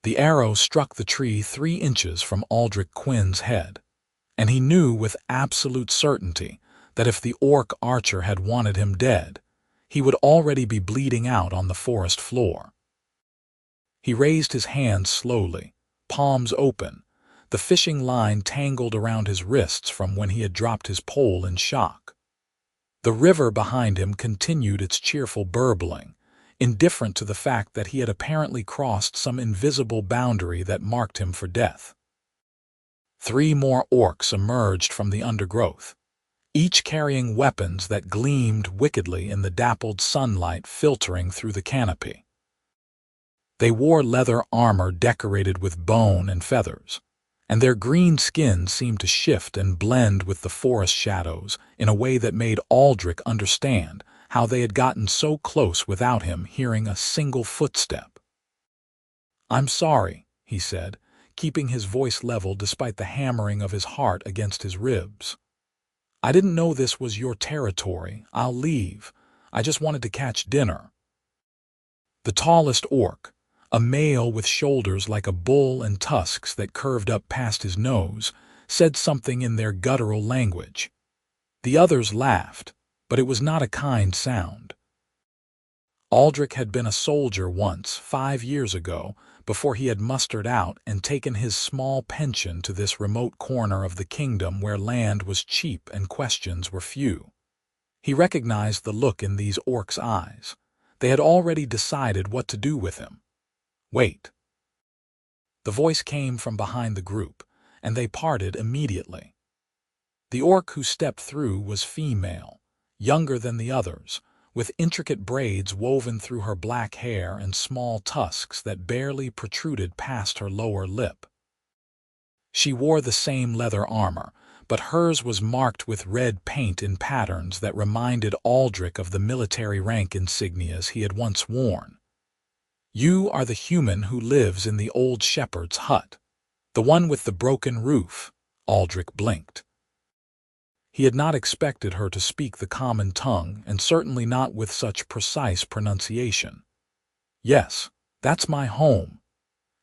The arrow struck the tree 3 inches from Aldric Quinn's head, and he knew with absolute certainty that if the orc archer had wanted him dead, he would already be bleeding out on the forest floor. He raised his hands slowly, palms open, the fishing line tangled around his wrists from when he had dropped his pole in shock. The river behind him continued its cheerful burbling, indifferent to the fact that he had apparently crossed some invisible boundary that marked him for death. 3 more orcs emerged from the undergrowth, each carrying weapons that gleamed wickedly in the dappled sunlight filtering through the canopy. They wore leather armor decorated with bone and feathers, and their green skin seemed to shift and blend with the forest shadows in a way that made Aldric understand how they had gotten so close without him hearing a single footstep. "I'm sorry," he said, keeping his voice level despite the hammering of his heart against his ribs. "I didn't know this was your territory. I'll leave. I just wanted to catch dinner." The tallest orc, a male with shoulders like a bull and tusks that curved up past his nose, said something in their guttural language. The others laughed, but it was not a kind sound. Aldric had been a soldier once, 5 years ago, before he had mustered out and taken his small pension to this remote corner of the kingdom where land was cheap and questions were few. He recognized the look in these orcs' eyes. They had already decided what to do with him. "Wait." The voice came from behind the group, and they parted immediately. The orc who stepped through was female, younger than the others, with intricate braids woven through her black hair and small tusks that barely protruded past her lower lip. She wore the same leather armor, but hers was marked with red paint in patterns that reminded Aldric of the military rank insignias he had once worn. "You are the human who lives in the old shepherd's hut, the one with the broken roof," Aldric blinked. He had not expected her to speak the common tongue, and certainly not with such precise pronunciation. "Yes, that's my home."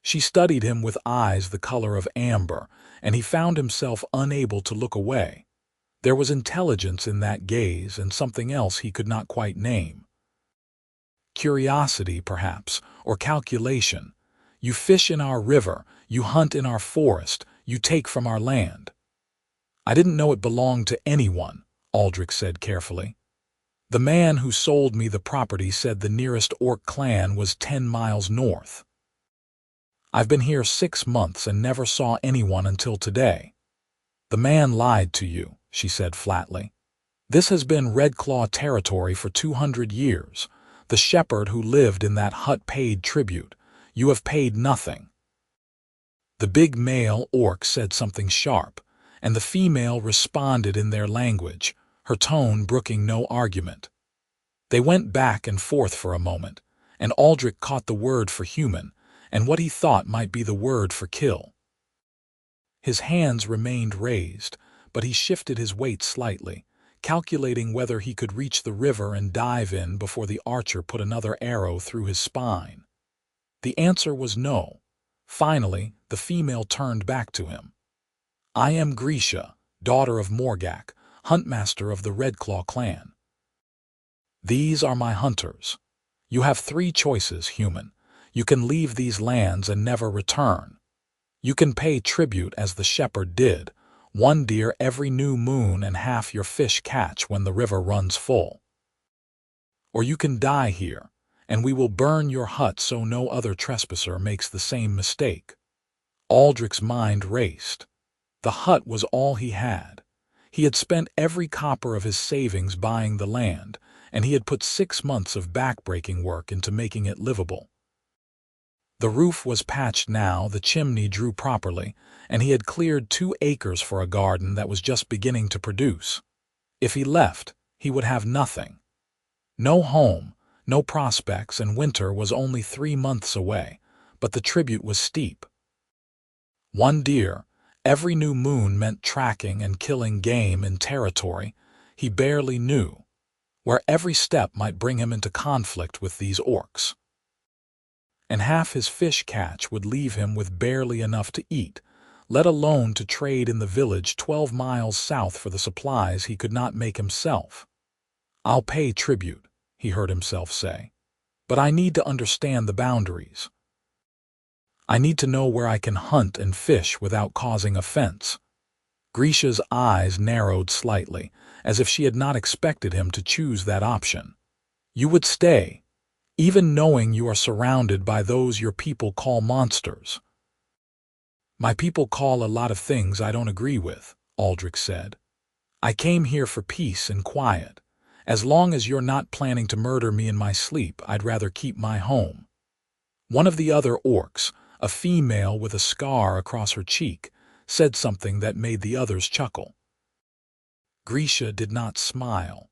She studied him with eyes the color of amber, and he found himself unable to look away. There was intelligence in that gaze and something else he could not quite name. Curiosity, perhaps, or calculation. "You fish in our river, you hunt in our forest, you take from our land." "I didn't know it belonged to anyone," Aldric said carefully. "The man who sold me the property said the nearest orc clan was 10 miles north. I've been here 6 months and never saw anyone until today." "The man lied to you," she said flatly. "This has been Redclaw territory for 200 years. The shepherd who lived in that hut paid tribute. You have paid nothing." The big male orc said something sharp, and the female responded in their language, her tone brooking no argument. They went back and forth for a moment, and Aldric caught the word for human, and what he thought might be the word for kill. His hands remained raised, but he shifted his weight slightly, calculating whether he could reach the river and dive in before the archer put another arrow through his spine. The answer was no. Finally, the female turned back to him. "I am Grisha, daughter of Morgak, huntmaster of the Redclaw clan. These are my hunters. You have 3 choices, human. You can leave these lands and never return. You can pay tribute as the shepherd did, 1 deer every new moon and half your fish catch when the river runs full. Or you can die here, and we will burn your hut so no other trespasser makes the same mistake." Aldric's mind raced. The hut was all he had. He had spent every copper of his savings buying the land, and he had put 6 months of backbreaking work into making it livable. The roof was patched now, the chimney drew properly, and he had cleared 2 acres for a garden that was just beginning to produce. If he left, he would have nothing. No home, no prospects, and winter was only 3 months away, but the tribute was steep. 1 deer every new moon meant tracking and killing game in territory he barely knew, where every step might bring him into conflict with these orcs. and half his fish catch would leave him with barely enough to eat, let alone to trade in the village 12 miles south for the supplies he could not make himself. "I'll pay tribute," he heard himself say, "but I need to understand the boundaries. I need to know where I can hunt and fish without causing offense." Grisha's eyes narrowed slightly, as if she had not expected him to choose that option. "You would stay, even knowing you are surrounded by those your people call monsters." "My people call a lot of things I don't agree with," Aldric said. "I came here for peace and quiet. As long as you're not planning to murder me in my sleep, I'd rather keep my home." One of the other orcs, a female with a scar across her cheek, said something that made the others chuckle. Grisha did not smile.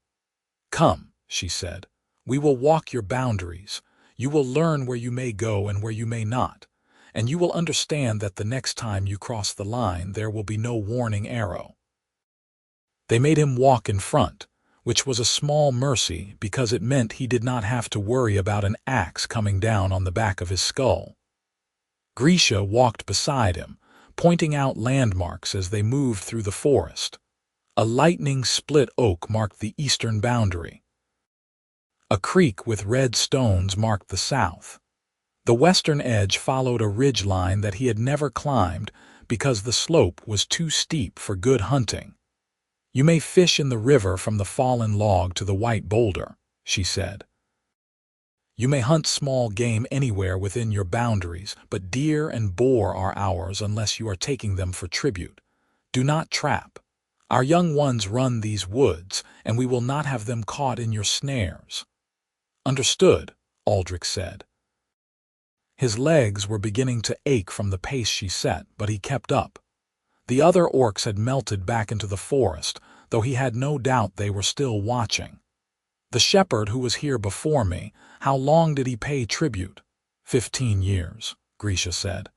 "Come," she said, "we will walk your boundaries. You will learn where you may go and where you may not, and you will understand that the next time you cross the line there will be no warning arrow." They made him walk in front, which was a small mercy because it meant he did not have to worry about an axe coming down on the back of his skull. Grisha walked beside him, pointing out landmarks as they moved through the forest. A lightning-split oak marked the eastern boundary. A creek with red stones marked the south. The western edge followed a ridge line that he had never climbed because the slope was too steep for good hunting. "You may fish in the river from the fallen log to the white boulder," she said. "You may hunt small game anywhere within your boundaries, but deer and boar are ours unless you are taking them for tribute. Do not trap. Our young ones run these woods, and we will not have them caught in your snares." "Understood," Aldric said. His legs were beginning to ache from the pace she set, but he kept up. The other orcs had melted back into the forest, though he had no doubt they were still watching. "The shepherd who was here before me, how long did he pay tribute?" 15 years, Grisha said.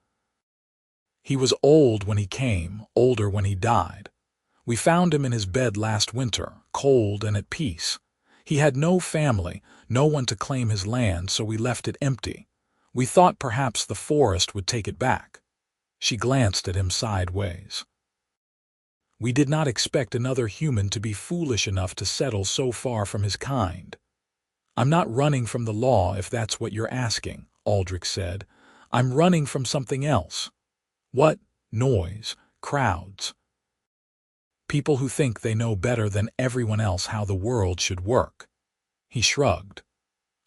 "He was old when he came, older when he died. We found him in his bed last winter, cold and at peace. He had no family, no one to claim his land, so we left it empty. We thought perhaps the forest would take it back." She glanced at him sideways. "We did not expect another human to be foolish enough to settle so far from his kind." "I'm not running from the law if that's what you're asking," Aldric said. "I'm running from something else." "What?" "Noise, crowds. People who think they know better than everyone else how the world should work." He shrugged.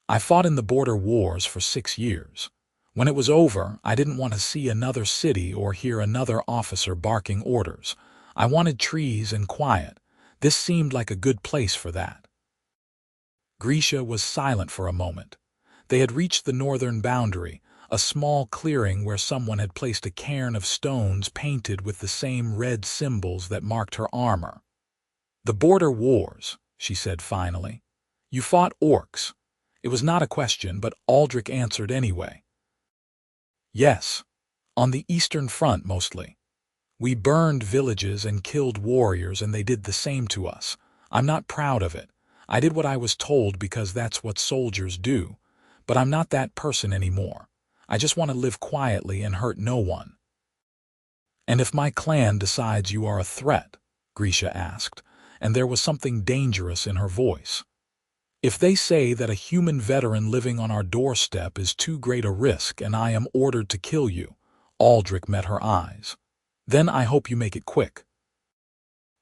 "I fought in the border wars for 6 years. When it was over, I didn't want to see another city or hear another officer barking orders. I wanted trees and quiet. This seemed like a good place for that." Grisha was silent for a moment. They had reached the northern boundary, a small clearing where someone had placed a cairn of stones painted with the same red symbols that marked her armor. "The border wars," she said finally. "You fought orcs." It was not a question, but Aldric answered anyway. "Yes, on the eastern front mostly. We burned villages and killed warriors, and they did the same to us. I'm not proud of it. I did what I was told because that's what soldiers do. But I'm not that person anymore. I just want to live quietly and hurt no one." "And if my clan decides you are a threat?" Grisha asked, and there was something dangerous in her voice. "If they say that a human veteran living on our doorstep is too great a risk and I am ordered to kill you," Aldric met her eyes, "then I hope you make it quick."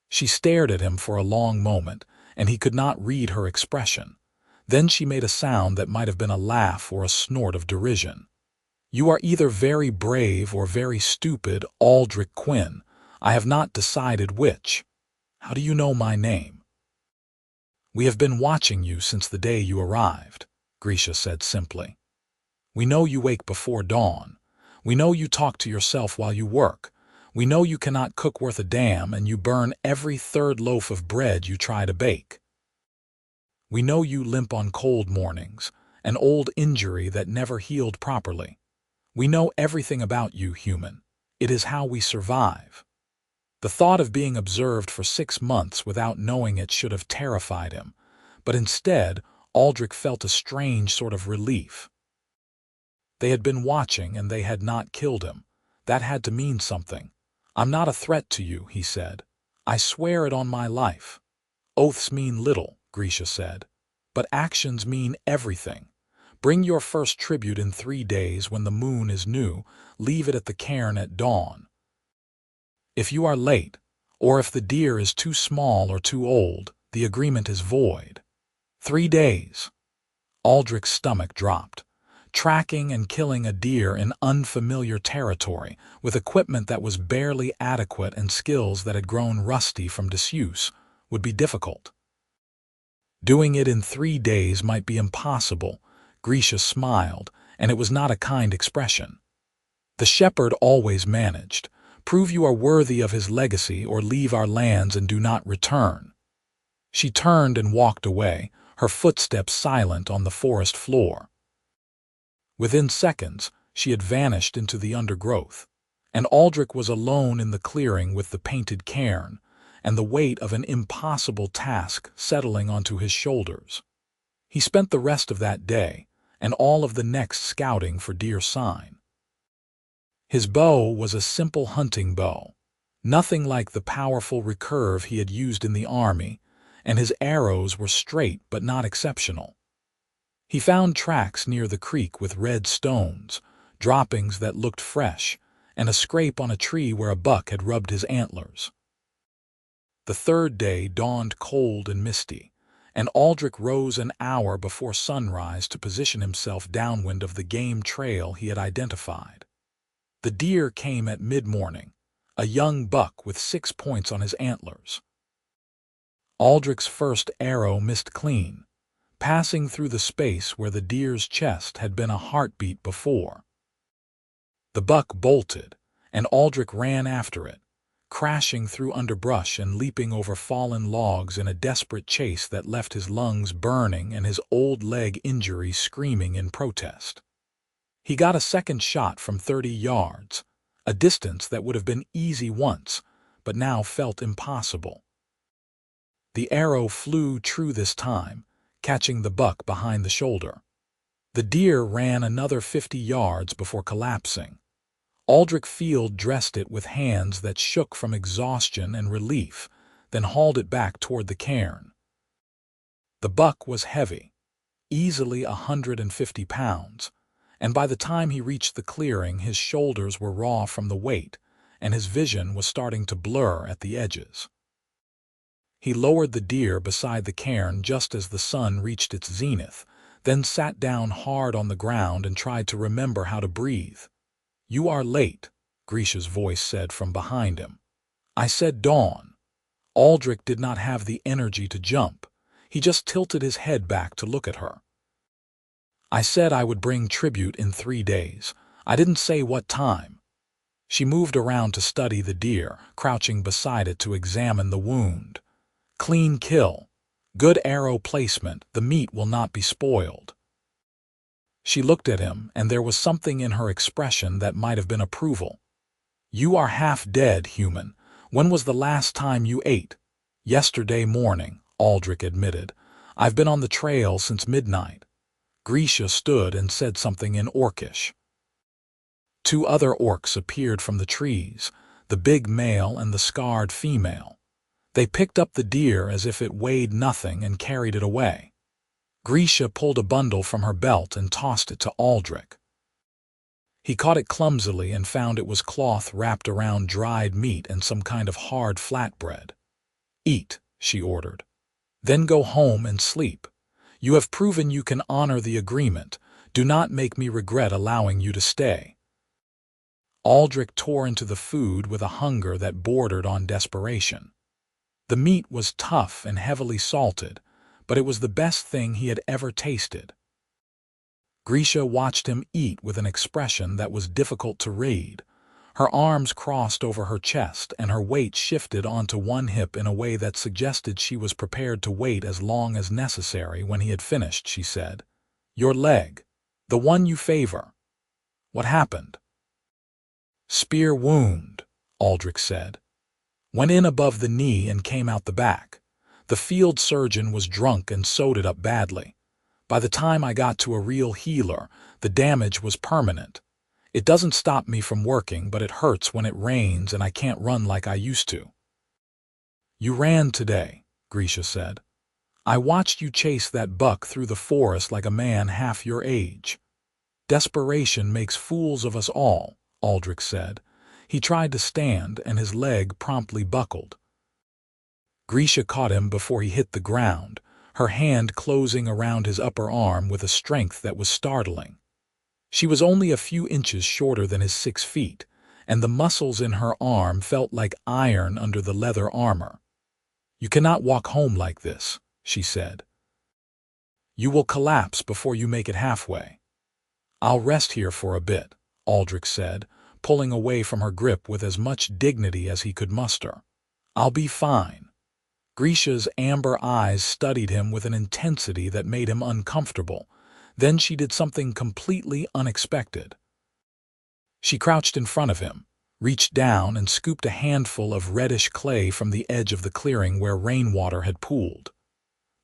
She stared at him for a long moment, and he could not read her expression. Then she made a sound that might have been a laugh or a snort of derision. "You are either very brave or very stupid, Aldric Quinn. I have not decided which. How do you know my name?" "We have been watching you since the day you arrived," Grisha said simply. "We know you wake before dawn. We know you talk to yourself while you work. We know you cannot cook worth a damn, and you burn every third loaf of bread you try to bake. We know you limp on cold mornings, an old injury that never healed properly. We know everything about you, human. It is how we survive." The thought of being observed for 6 months without knowing it should have terrified him, but instead, Aldric felt a strange sort of relief. They had been watching and they had not killed him. That had to mean something. "I'm not a threat to you," he said. "I swear it on my life." "Oaths mean little," Grisha said, "but actions mean everything. Bring your first tribute in 3 days when the moon is new. Leave it at the cairn at dawn. If you are late, or if the deer is too small or too old, the agreement is void." 3 days. Aldric's stomach dropped. Tracking and killing a deer in unfamiliar territory, with equipment that was barely adequate and skills that had grown rusty from disuse, would be difficult. Doing it in 3 days might be impossible. Grisha smiled, and it was not a kind expression. "The shepherd always managed. Prove you are worthy of his legacy or leave our lands and do not return." She turned and walked away, her footsteps silent on the forest floor. Within seconds, she had vanished into the undergrowth, and Aldric was alone in the clearing with the painted cairn, and the weight of an impossible task settling onto his shoulders. He spent the rest of that day, and all of the next scouting for deer sign. His bow was a simple hunting bow, nothing like the powerful recurve he had used in the army, and his arrows were straight but not exceptional. He found tracks near the creek with red stones, droppings that looked fresh, and a scrape on a tree where a buck had rubbed his antlers. The 3rd day dawned cold and misty, and Aldric rose an hour before sunrise to position himself downwind of the game trail he had identified. The deer came at mid-morning, a young buck with 6 points on his antlers. Aldric's first arrow missed clean, passing through the space where the deer's chest had been a heartbeat before. The buck bolted, and Aldric ran after it, crashing through underbrush and leaping over fallen logs in a desperate chase that left his lungs burning and his old leg injury screaming in protest. He got a second shot from 30 yards, a distance that would have been easy once, but now felt impossible. The arrow flew true this time, catching the buck behind the shoulder. The deer ran another 50 yards before collapsing. Aldric Field dressed it with hands that shook from exhaustion and relief, then hauled it back toward the cairn. The buck was heavy, easily 150 pounds, and by the time he reached the clearing his shoulders were raw from the weight, and his vision was starting to blur at the edges. He lowered the deer beside the cairn just as the sun reached its zenith, then sat down hard on the ground and tried to remember how to breathe. "You are late," Grisha's voice said from behind him. "I said dawn." Aldric did not have the energy to jump. He just tilted his head back to look at her. "I said I would bring tribute in 3 days. I didn't say what time." She moved around to study the deer, crouching beside it to examine the wound. "Clean kill. Good arrow placement. The meat will not be spoiled." She looked at him, and there was something in her expression that might have been approval. "You are half dead, human. When was the last time you ate?" "Yesterday morning," Aldric admitted. "I've been on the trail since midnight." Grisha stood and said something in Orcish. 2 other orcs appeared from the trees, the big male and the scarred female. They picked up the deer as if it weighed nothing and carried it away. Grisha pulled a bundle from her belt and tossed it to Aldric. He caught it clumsily and found it was cloth wrapped around dried meat and some kind of hard flatbread. "Eat," she ordered. "Then go home and sleep. You have proven you can honor the agreement. Do not make me regret allowing you to stay." Aldric tore into the food with a hunger that bordered on desperation. The meat was tough and heavily salted, but it was the best thing he had ever tasted. Grisha watched him eat with an expression that was difficult to read. Her arms crossed over her chest and her weight shifted onto one hip in a way that suggested she was prepared to wait as long as necessary. When he had finished, she said, "Your leg, the one you favor. What happened?" "Spear wound," Aldric said. "Went in above the knee and came out the back. The field surgeon was drunk and sewed it up badly. By the time I got to a real healer, the damage was permanent. It doesn't stop me from working, but it hurts when it rains and I can't run like I used to. You ran today, Grisha said. I watched you chase that buck through the forest like a man half your age. Desperation makes fools of us all, Aldric said. He tried to stand and his leg promptly buckled. Grisha caught him before he hit the ground, her hand closing around his upper arm with a strength that was startling. She was only a few inches shorter than his 6 feet, and the muscles in her arm felt like iron under the leather armor. You cannot walk home like this, she said. You will collapse before you make it halfway. I'll rest here for a bit, Aldric said, pulling away from her grip with as much dignity as he could muster. I'll be fine. Grisha's amber eyes studied him with an intensity that made him uncomfortable. Then she did something completely unexpected. She crouched in front of him, reached down and scooped a handful of reddish clay from the edge of the clearing where rainwater had pooled.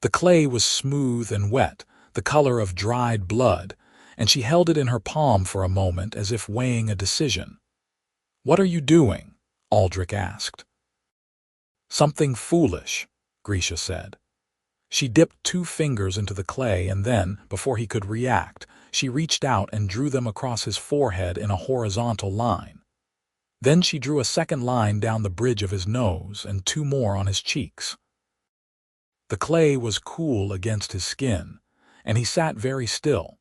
The clay was smooth and wet, the color of dried blood, and she held it in her palm for a moment as if weighing a decision. What are you doing? Aldric asked. Something foolish, Grisha said. She dipped 2 fingers into the clay and then, before he could react, she reached out and drew them across his forehead in a horizontal line. Then she drew a second line down the bridge of his nose and 2 more on his cheeks. The clay was cool against his skin, and he sat very still,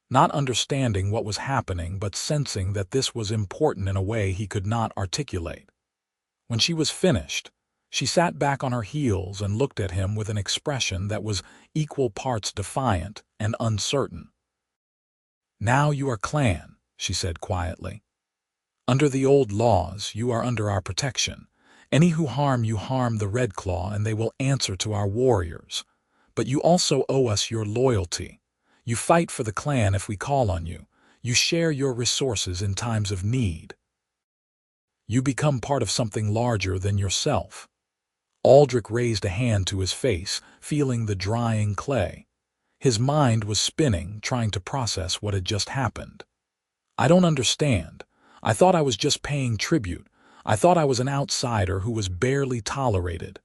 not understanding what was happening but sensing that this was important in a way he could not articulate. When she was finished, she sat back on her heels and looked at him with an expression that was equal parts defiant and uncertain. Now you are clan, she said quietly. Under the old laws, you are under our protection. Any who harm you harm the Redclaw and they will answer to our warriors. But you also owe us your loyalty. You fight for the clan if we call on you. You share your resources in times of need. You become part of something larger than yourself. Aldric raised a hand to his face, feeling the drying clay. His mind was spinning, trying to process what had just happened. I don't understand. I thought I was just paying tribute. I thought I was an outsider who was barely tolerated.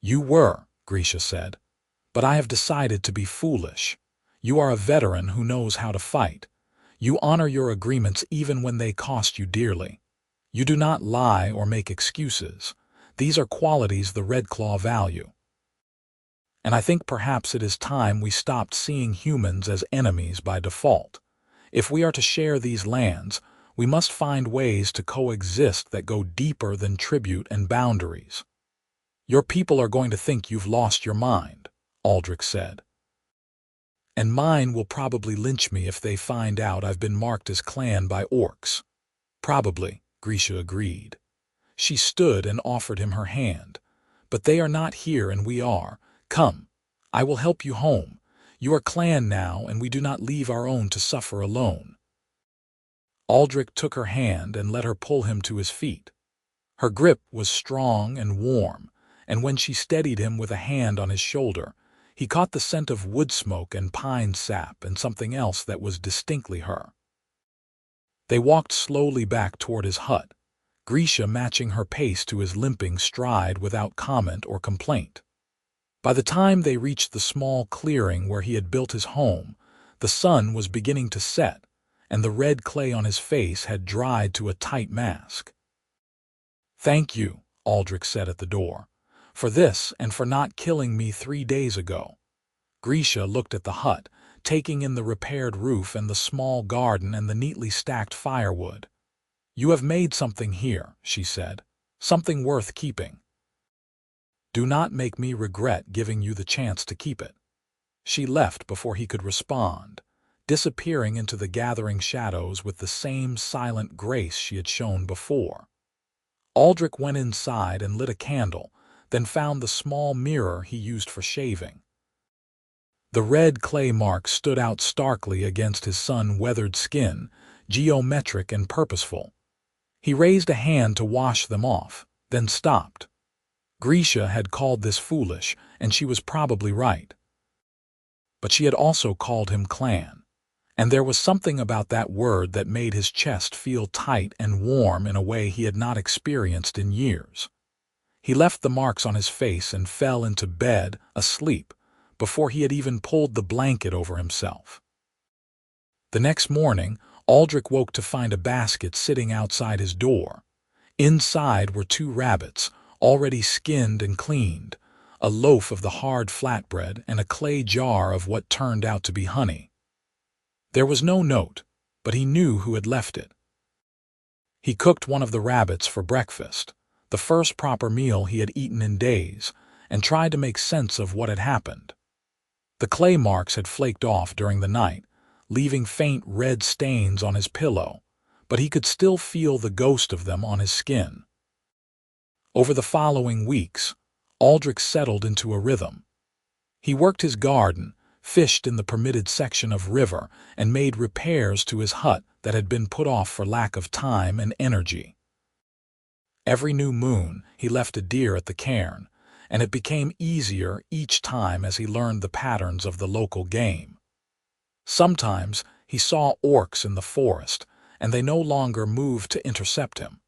You were, Grisha said. But I have decided to be foolish. You are a veteran who knows how to fight. You honor your agreements even when they cost you dearly. You do not lie or make excuses. These are qualities the Redclaw value. And I think perhaps it is time we stopped seeing humans as enemies by default. If we are to share these lands, we must find ways to coexist that go deeper than tribute and boundaries. Your people are going to think you've lost your mind, Aldric said. And mine will probably lynch me if they find out I've been marked as clan by orcs. Probably, Grisha agreed. She stood and offered him her hand. But they are not here and we are. Come, I will help you home. You are clan now and we do not leave our own to suffer alone. Aldric took her hand and let her pull him to his feet. Her grip was strong and warm, and when she steadied him with a hand on his shoulder, he caught the scent of wood smoke and pine sap and something else that was distinctly her. They walked slowly back toward his hut, Grisha matching her pace to his limping stride without comment or complaint. By the time they reached the small clearing where he had built his home, the sun was beginning to set, and the red clay on his face had dried to a tight mask. Thank you, Aldric said at the door, for this and for not killing me 3 days ago. Grisha looked at the hut, taking in the repaired roof and the small garden and the neatly stacked firewood. You have made something here, she said, something worth keeping. Do not make me regret giving you the chance to keep it. She left before he could respond, disappearing into the gathering shadows with the same silent grace she had shown before. Aldric went inside and lit a candle, then found the small mirror he used for shaving. The red clay marks stood out starkly against his sun-weathered skin, geometric and purposeful. He raised a hand to wash them off, then stopped. Grisha had called this foolish, and she was probably right. but she had also called him clan. And there was something about that word that made his chest feel tight and warm in a way he had not experienced in years. He left the marks on his face and fell into bed, asleep, before he had even pulled the blanket over himself. The next morning, Aldric woke to find a basket sitting outside his door. Inside were 2 rabbits, already skinned and cleaned, a loaf of the hard flatbread, and a clay jar of what turned out to be honey. There was no note, but he knew who had left it. He cooked one of the rabbits for breakfast, the first proper meal he had eaten in days, and tried to make sense of what had happened. The clay marks had flaked off during the night, leaving faint red stains on his pillow, but he could still feel the ghost of them on his skin. Over the following weeks, Aldric settled into a rhythm. He worked his garden, fished in the permitted section of river, and made repairs to his hut that had been put off for lack of time and energy. Every new moon, he left a deer at the cairn, and it became easier each time as he learned the patterns of the local game. Sometimes he saw orcs in the forest, and they no longer moved to intercept him.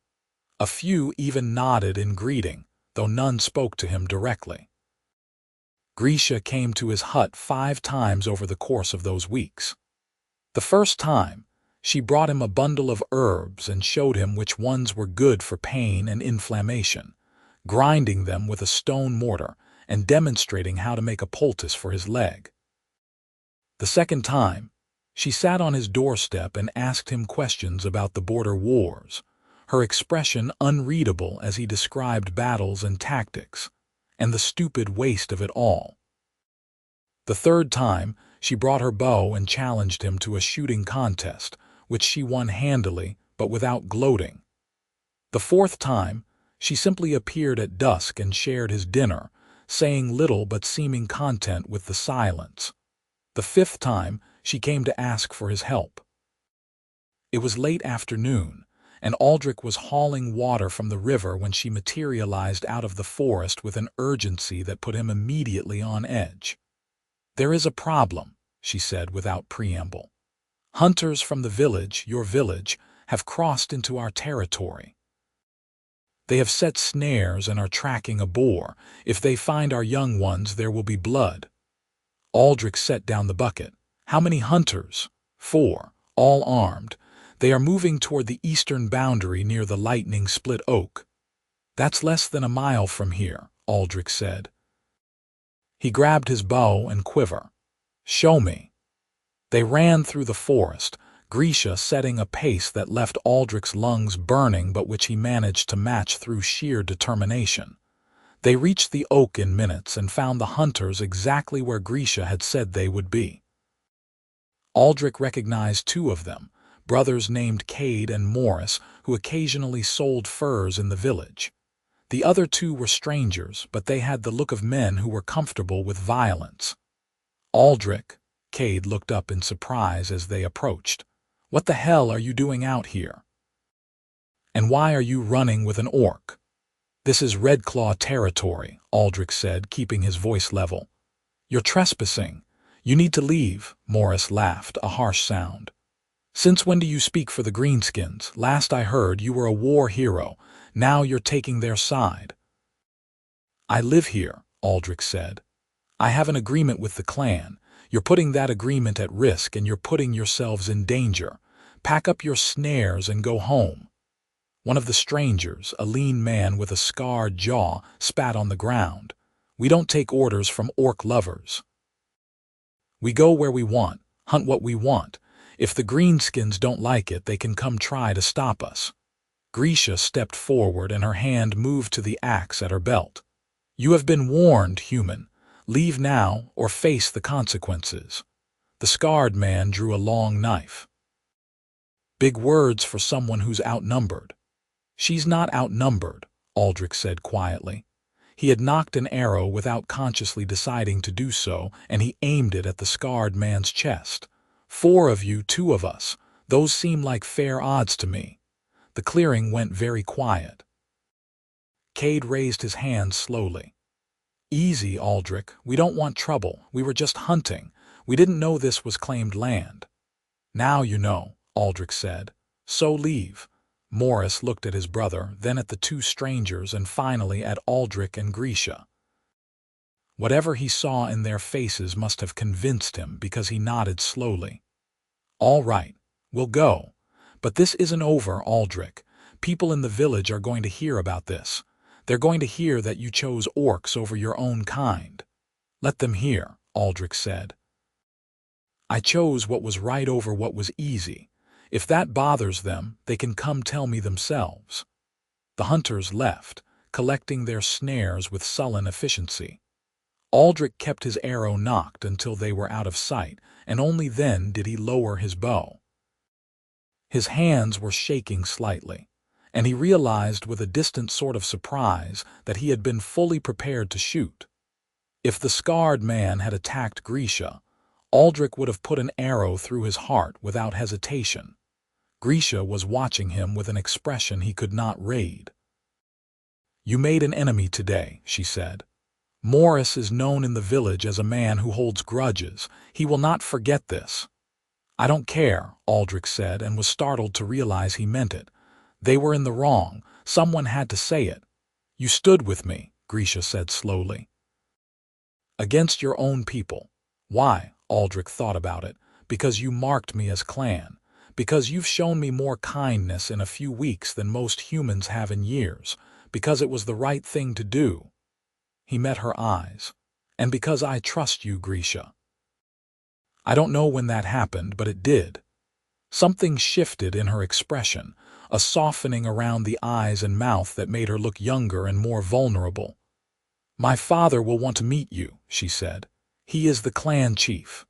A few even nodded in greeting, though none spoke to him directly. Grisha came to his hut 5 times over the course of those weeks. The first time, she brought him a bundle of herbs and showed him which ones were good for pain and inflammation, grinding them with a stone mortar and demonstrating how to make a poultice for his leg. The second time, she sat on his doorstep and asked him questions about the border wars, her expression unreadable as he described battles and tactics, and the stupid waste of it all. The third time, she brought her bow and challenged him to a shooting contest, which she won handily but without gloating. The fourth time, she simply appeared at dusk and shared his dinner, saying little but seeming content with the silence. The fifth time, she came to ask for his help. It was late afternoon, and Aldric was hauling water from the river when she materialized out of the forest with an urgency that put him immediately on edge. "There is a problem," she said without preamble. "Hunters from the village, your village, have crossed into our territory. They have set snares and are tracking a boar. If they find our young ones, there will be blood." Aldric set down the bucket. "How many hunters?" "4, all armed. They are moving toward the eastern boundary near the lightning-split oak." "That's less than a mile from here," Aldric said. He grabbed his bow and quiver. "Show me." They ran through the forest, Grisha setting a pace that left Aldric's lungs burning but which he managed to match through sheer determination. They reached the oak in minutes and found the hunters exactly where Grisha had said they would be. Aldric recognized 2 of them, brothers named Cade and Morris, who occasionally sold furs in the village. The other 2 were strangers, but they had the look of men who were comfortable with violence. "Aldric," Cade looked up in surprise as they approached. "What the hell are you doing out here? And why are you running with an orc?" "This is Redclaw territory," Aldric said, keeping his voice level. "You're trespassing. You need to leave," Morris laughed, a harsh sound. "Since when do you speak for the Greenskins? Last I heard, you were a war hero. Now you're taking their side." "I live here," Aldric said. "I have an agreement with the clan. You're putting that agreement at risk and you're putting yourselves in danger. Pack up your snares and go home." One of the strangers, a lean man with a scarred jaw, spat on the ground. "We don't take orders from orc lovers. We go where we want, hunt what we want. If the Greenskins don't like it, they can come try to stop us." Grisha stepped forward and her hand moved to the axe at her belt. "You have been warned, human. Leave now or face the consequences." The scarred man drew a long knife. "Big words for someone who's outnumbered." "She's not outnumbered," Aldric said quietly. He had knocked an arrow without consciously deciding to do so, and he aimed it at the scarred man's chest. "4 of you, 2 of us. Those seem like fair odds to me." The clearing went very quiet. Cade raised his hand slowly. "Easy, Aldric. We don't want trouble. We were just hunting. We didn't know this was claimed land." "Now you know," Aldric said. "So leave." Morris looked at his brother, then at the two strangers, and finally at Aldric and Grisha. Whatever he saw in their faces must have convinced him, because he nodded slowly. "All right, we'll go. But this isn't over, Aldric. People in the village are going to hear about this. They're going to hear that you chose orcs over your own kind." "Let them hear," Aldric said. "I chose what was right over what was easy. If that bothers them, they can come tell me themselves." The hunters left, collecting their snares with sullen efficiency. Aldric kept his arrow nocked until they were out of sight, and only then did he lower his bow. His hands were shaking slightly, and he realized with a distant sort of surprise that he had been fully prepared to shoot. If the scarred man had attacked Grisha, Aldric would have put an arrow through his heart without hesitation. Grisha was watching him with an expression he could not read. "You made an enemy today," she said. "Morris is known in the village as a man who holds grudges. He will not forget this." "I don't care," Aldric said, and was startled to realize he meant it. They were in the wrong. Someone had to say it. "You stood with me," Grisha said slowly. "Against your own people." "Why?" Aldric thought about it. "Because you marked me as clan. Because you've shown me more kindness in a few weeks than most humans have in years. Because it was the right thing to do." He met her eyes. "And because I trust you, Grisha." "I don't know when that happened, but it did." Something shifted in her expression, a softening around the eyes and mouth that made her look younger and more vulnerable. "My father will want to meet you," she said. "He is the clan chief.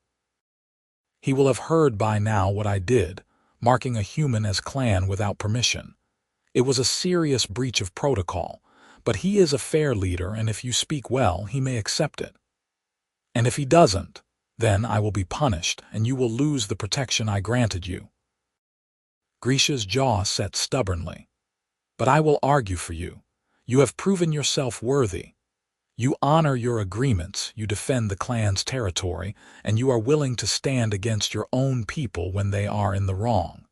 He will have heard by now what I did, marking a human as clan without permission. It was a serious breach of protocol, but he is a fair leader, and if you speak well, he may accept it. And if he doesn't, then I will be punished, and you will lose the protection I granted you." Grisha's jaw set stubbornly. "But I will argue for you. You have proven yourself worthy. You honor your agreements, you defend the clan's territory, and you are willing to stand against your own people when they are in the wrong.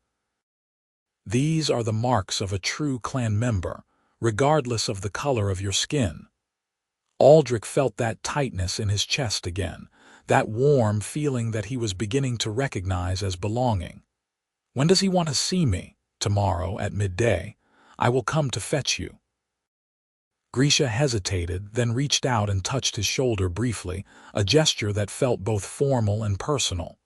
These are the marks of a true clan member, regardless of the color of your skin." Aldric felt that tightness in his chest again, that warm feeling that he was beginning to recognize as belonging. "When does he want to see me?" "Tomorrow at midday. I will come to fetch you." Grisha hesitated, then reached out and touched his shoulder briefly, a gesture that felt both formal and personal.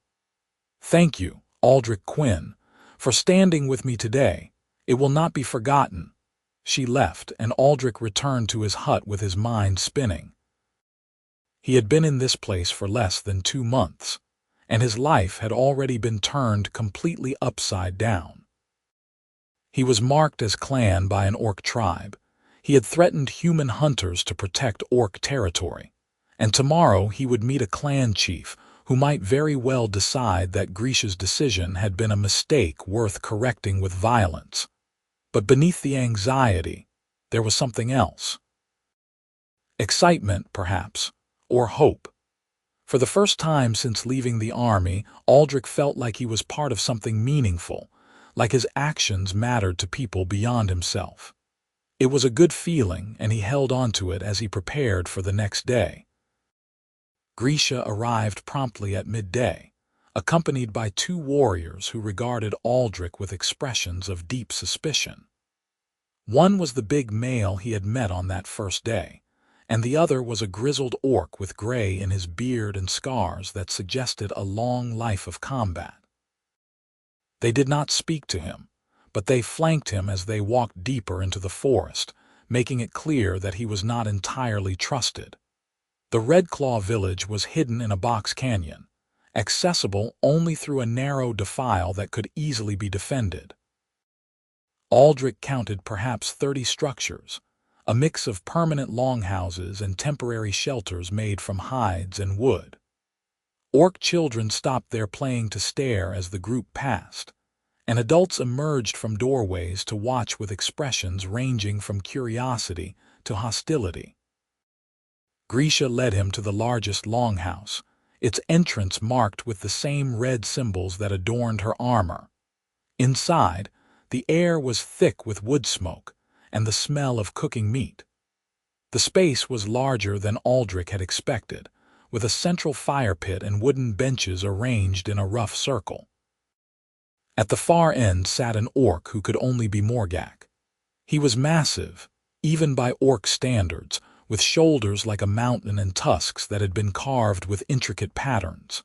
"Thank you, Aldric Quinn, for standing with me today. It will not be forgotten." She left, and Aldric returned to his hut with his mind spinning. He had been in this place for less than 2 months, and his life had already been turned completely upside down. He was marked as clan by an orc tribe. He had threatened human hunters to protect orc territory, and tomorrow he would meet a clan chief who might very well decide that Grisha's decision had been a mistake worth correcting with violence. But beneath the anxiety, there was something else. Excitement, perhaps, or hope. For the first time since leaving the army, Aldric felt like he was part of something meaningful, like his actions mattered to people beyond himself. It was a good feeling, and he held on to it as he prepared for the next day. Grisha arrived promptly at midday, accompanied by 2 warriors who regarded Aldric with expressions of deep suspicion. One was the big male he had met on that first day, and the other was a grizzled orc with gray in his beard and scars that suggested a long life of combat. They did not speak to him, but they flanked him as they walked deeper into the forest, making it clear that he was not entirely trusted. The Redclaw village was hidden in a box canyon, accessible only through a narrow defile that could easily be defended. Aldric counted perhaps 30 structures, a mix of permanent longhouses and temporary shelters made from hides and wood. Orc children stopped their playing to stare as the group passed, and adults emerged from doorways to watch with expressions ranging from curiosity to hostility. Grisha led him to the largest longhouse, its entrance marked with the same red symbols that adorned her armor. Inside, the air was thick with wood smoke and the smell of cooking meat. The space was larger than Aldric had expected, with a central fire pit and wooden benches arranged in a rough circle. At the far end sat an orc who could only be Morgak. He was massive, even by orc standards, with shoulders like a mountain and tusks that had been carved with intricate patterns.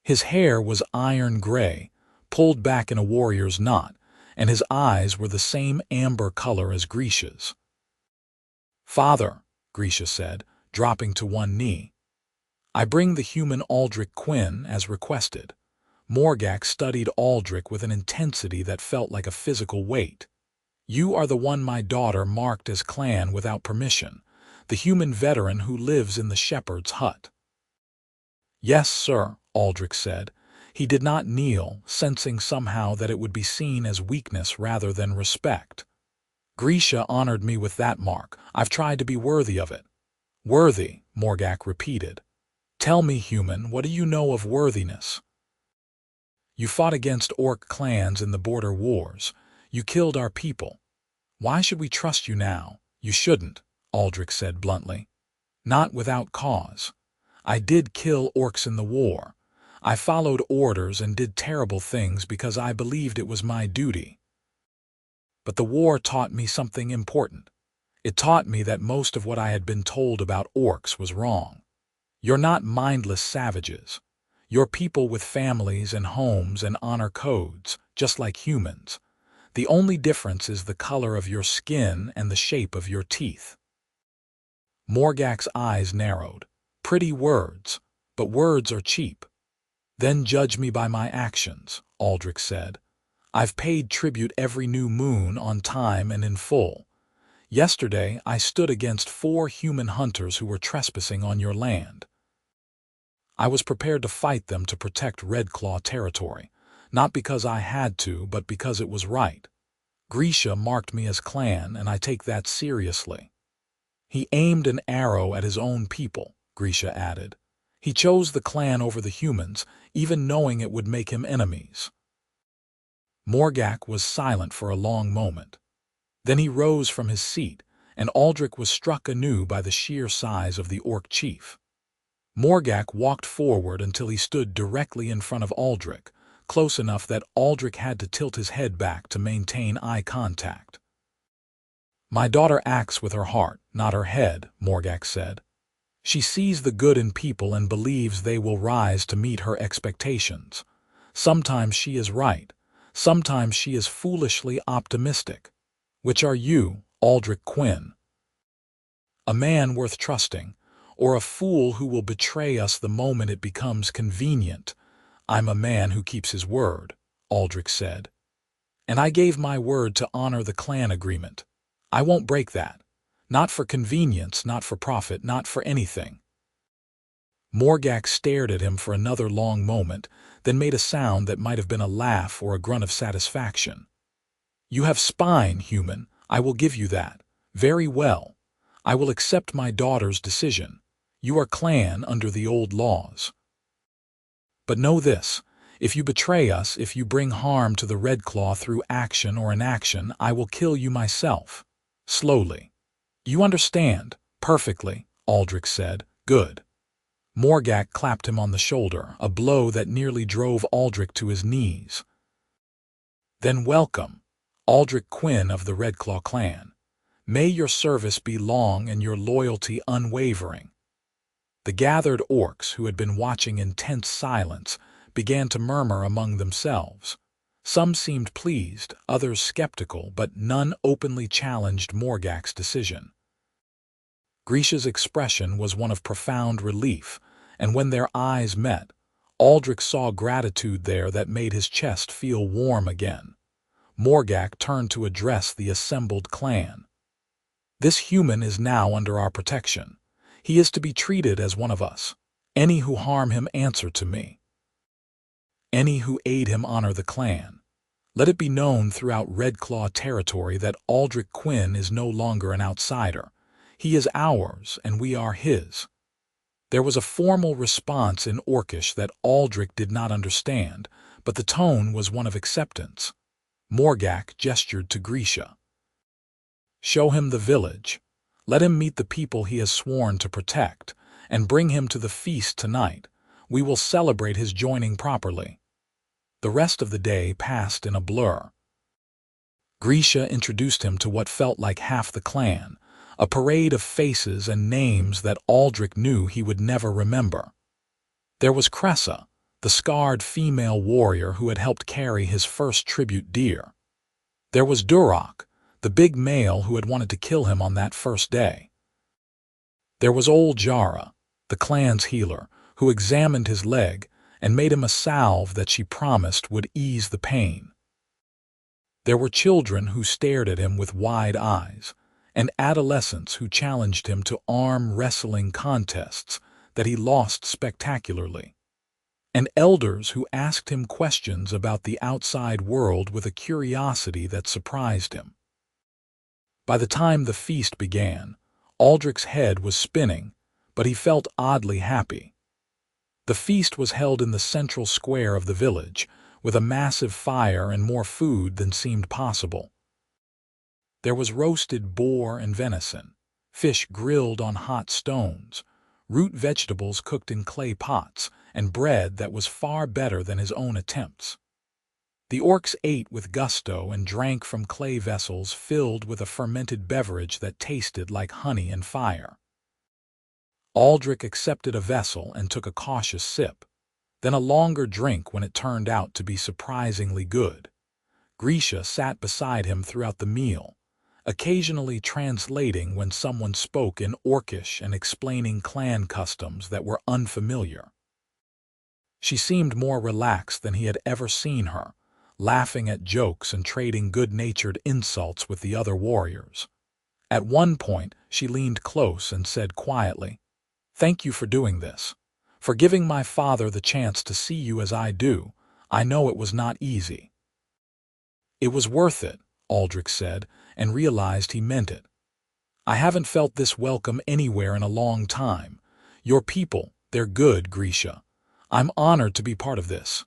His hair was iron gray, pulled back in a warrior's knot, and his eyes were the same amber color as Grisha's. "Father," Grisha said, dropping to one knee, "I bring the human Aldric Quinn as requested." Morgak studied Aldric with an intensity that felt like a physical weight. "You are the one my daughter marked as clan without permission, the human veteran who lives in the shepherd's hut." "Yes, sir," Aldric said. He did not kneel, sensing somehow that it would be seen as weakness rather than respect. "Grisha honored me with that mark. I've tried to be worthy of it." "Worthy," Morgak repeated. "Tell me, human, what do you know of worthiness?" "You fought against orc clans in the border wars. You killed our people. Why should we trust you now?" "You shouldn't," Aldric said bluntly. "Not without cause. I did kill orcs in the war. I followed orders and did terrible things because I believed it was my duty. But the war taught me something important. It taught me that most of what I had been told about orcs was wrong. You're not mindless savages. You're people with families and homes and honor codes, just like humans. The only difference is the color of your skin and the shape of your teeth." Morgak's eyes narrowed. "Pretty words, but words are cheap." "Then judge me by my actions," Aldric said. "I've paid tribute every new moon on time and in full. Yesterday I stood against 4 human hunters who were trespassing on your land. I was prepared to fight them to protect Redclaw territory, not because I had to, but because it was right. Grisha marked me as clan, and I take that seriously." "He aimed an arrow at his own people," Grisha added. "He chose the clan over the humans, even knowing it would make him enemies." Morgak was silent for a long moment. Then he rose from his seat, and Aldric was struck anew by the sheer size of the orc chief. Morgak walked forward until he stood directly in front of Aldric, close enough that Aldric had to tilt his head back to maintain eye contact. "My daughter acts with her heart, not her head," Morgak said. "She sees the good in people and believes they will rise to meet her expectations. Sometimes she is right. Sometimes she is foolishly optimistic. Which are you, Aldric Quinn? A man worth trusting, or a fool who will betray us the moment it becomes convenient?" "I'm a man who keeps his word," Aldric said. "And I gave my word to honor the clan agreement. I won't break that. Not for convenience, not for profit, not for anything." Morgak stared at him for another long moment, then made a sound that might have been a laugh or a grunt of satisfaction. "You have spine, human. I will give you that. Very well. I will accept my daughter's decision. You are clan under the old laws. But know this, if you betray us, if you bring harm to the Redclaw through action or inaction, I will kill you myself." Slowly. "You understand?" "Perfectly," Aldric said. "Good." Morgak clapped him on the shoulder, a blow that nearly drove Aldric to his knees. "Then welcome, Aldric Quinn of the Redclaw clan. May your service be long and your loyalty unwavering." The gathered orcs, who had been watching in tense silence, began to murmur among themselves. Some seemed pleased, others skeptical, but none openly challenged Morgak's decision. Grisha's expression was one of profound relief, and when their eyes met, Aldric saw gratitude there that made his chest feel warm again. Morgak turned to address the assembled clan. "This human is now under our protection. He is to be treated as one of us. Any who harm him answer to me. Any who aid him honor the clan. Let it be known throughout Redclaw territory that Aldric Quinn is no longer an outsider. He is ours, and we are his." There was a formal response in Orcish that Aldric did not understand, but the tone was one of acceptance. Morgak gestured to Grisha. "Show him the village. Let him meet the people he has sworn to protect, and bring him to the feast tonight. We will celebrate his joining properly." The rest of the day passed in a blur. Grisha introduced him to what felt like half the clan, a parade of faces and names that Aldric knew he would never remember. There was Cressa, the scarred female warrior who had helped carry his first tribute deer. There was Durak, the big male who had wanted to kill him on that first day. There was old Jara, the clan's healer, who examined his leg and made him a salve that she promised would ease the pain. There were children who stared at him with wide eyes, and adolescents who challenged him to arm wrestling contests that he lost spectacularly, and elders who asked him questions about the outside world with a curiosity that surprised him. By the time the feast began, Aldric's head was spinning, but he felt oddly happy. The feast was held in the central square of the village, with a massive fire and more food than seemed possible. There was roasted boar and venison, fish grilled on hot stones, root vegetables cooked in clay pots, and bread that was far better than his own attempts. The orcs ate with gusto and drank from clay vessels filled with a fermented beverage that tasted like honey and fire. Aldric accepted a vessel and took a cautious sip, then a longer drink when it turned out to be surprisingly good. Grisha sat beside him throughout the meal, occasionally translating when someone spoke in Orcish and explaining clan customs that were unfamiliar. She seemed more relaxed than he had ever seen her, laughing at jokes and trading good-natured insults with the other warriors. At one point, she leaned close and said quietly, "Thank you for doing this, for giving my father the chance to see you as I do. I know it was not easy." "It was worth it," Aldric said, and realized he meant it. "I haven't felt this welcome anywhere in a long time. Your people, they're good, Grisha. I'm honored to be part of this."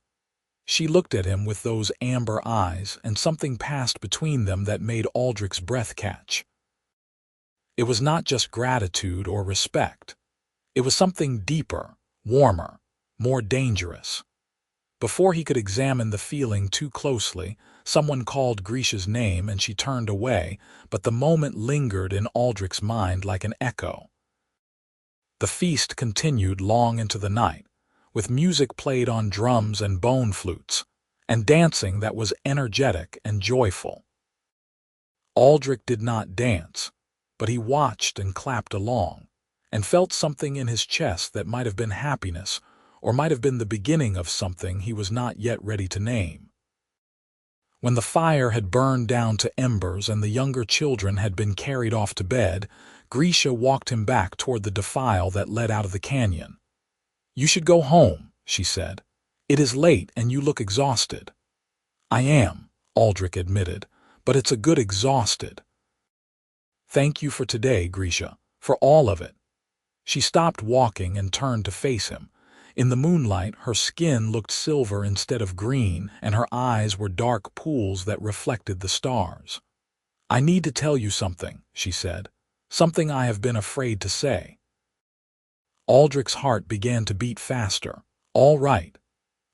She looked at him with those amber eyes, and something passed between them that made Aldric's breath catch. It was not just gratitude or respect. It was something deeper, warmer, more dangerous. Before he could examine the feeling too closely, someone called Grisha's name and she turned away, but the moment lingered in Aldric's mind like an echo. The feast continued long into the night, with music played on drums and bone flutes, and dancing that was energetic and joyful. Aldric did not dance, but he watched and clapped along, and felt something in his chest that might have been happiness, or might have been the beginning of something he was not yet ready to name. When the fire had burned down to embers and the younger children had been carried off to bed, Grisha walked him back toward the defile that led out of the canyon. "You should go home," she said. "It is late and you look exhausted." "I am," Aldric admitted, "but it's a good exhausted." "Thank you for today, Grisha, for all of it." She stopped walking and turned to face him. In the moonlight, her skin looked silver instead of green, and her eyes were dark pools that reflected the stars. "I need to tell you something," she said, "something I have been afraid to say." Aldric's heart began to beat faster. "All right.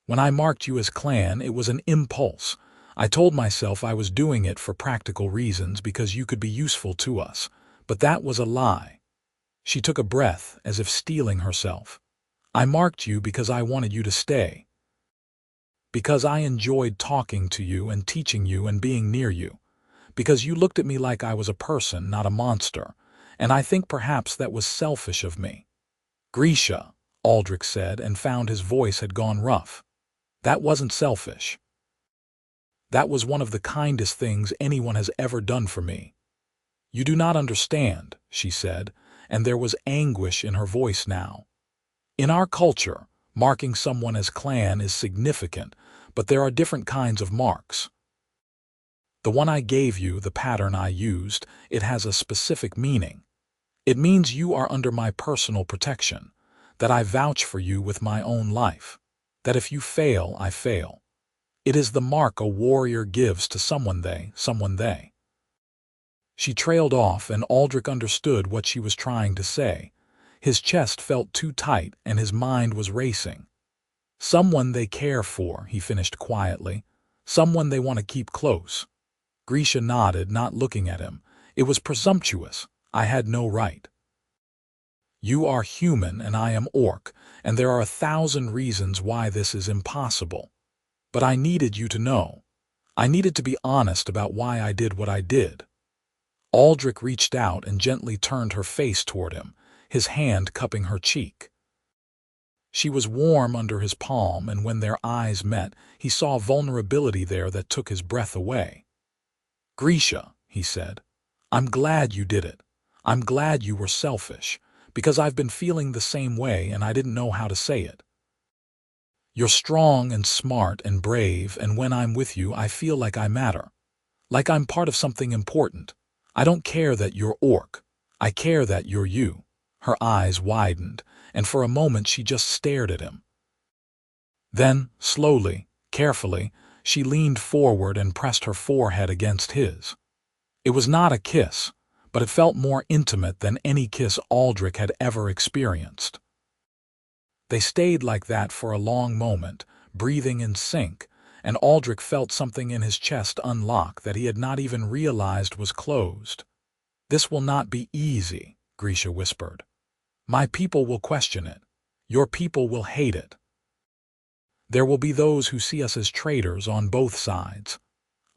When I marked you as clan, it was an impulse. I told myself I was doing it for practical reasons because you could be useful to us, but that was a lie." She took a breath as if steeling herself. "I marked you because I wanted you to stay. Because I enjoyed talking to you and teaching you and being near you. Because you looked at me like I was a person, not a monster, and I think perhaps that was selfish of me." "Grisha," Aldric said, and found his voice had gone rough. "That wasn't selfish. That was one of the kindest things anyone has ever done for me." "You do not understand," she said, and there was anguish in her voice now. "In our culture, marking someone as clan is significant, but there are different kinds of marks. The one I gave you, the pattern I used, it has a specific meaning. It means you are under my personal protection. that I vouch for you with my own life, that if you fail, I fail. It is the mark a warrior gives to someone they. She trailed off, and Aldric understood what she was trying to say. His chest felt too tight, and his mind was racing. Someone they care for, he finished quietly. Someone they want to keep close. Grisha nodded, not looking at him. It was presumptuous. I had no right. You are human and I am orc, and there are 1,000 reasons why this is impossible. But I needed you to know. I needed to be honest about why I did what I did. Aldric reached out and gently turned her face toward him, his hand cupping her cheek. She was warm under his palm, and when their eyes met, he saw vulnerability there that took his breath away. Grisha, he said, I'm glad you did it. I'm glad you were selfish, because I've been feeling the same way and I didn't know how to say it. You're strong and smart and brave, and when I'm with you I feel like I matter, like I'm part of something important. I don't care that you're orc. I care that you're you. Her eyes widened, and for a moment she just stared at him. Then, slowly, carefully, she leaned forward and pressed her forehead against his. It was not a kiss, but it felt more intimate than any kiss Aldric had ever experienced. They stayed like that for a long moment, breathing in sync, and Aldric felt something in his chest unlock that he had not even realized was closed. This will not be easy, Grisha whispered. My people will question it. Your people will hate it. There will be those who see us as traitors on both sides.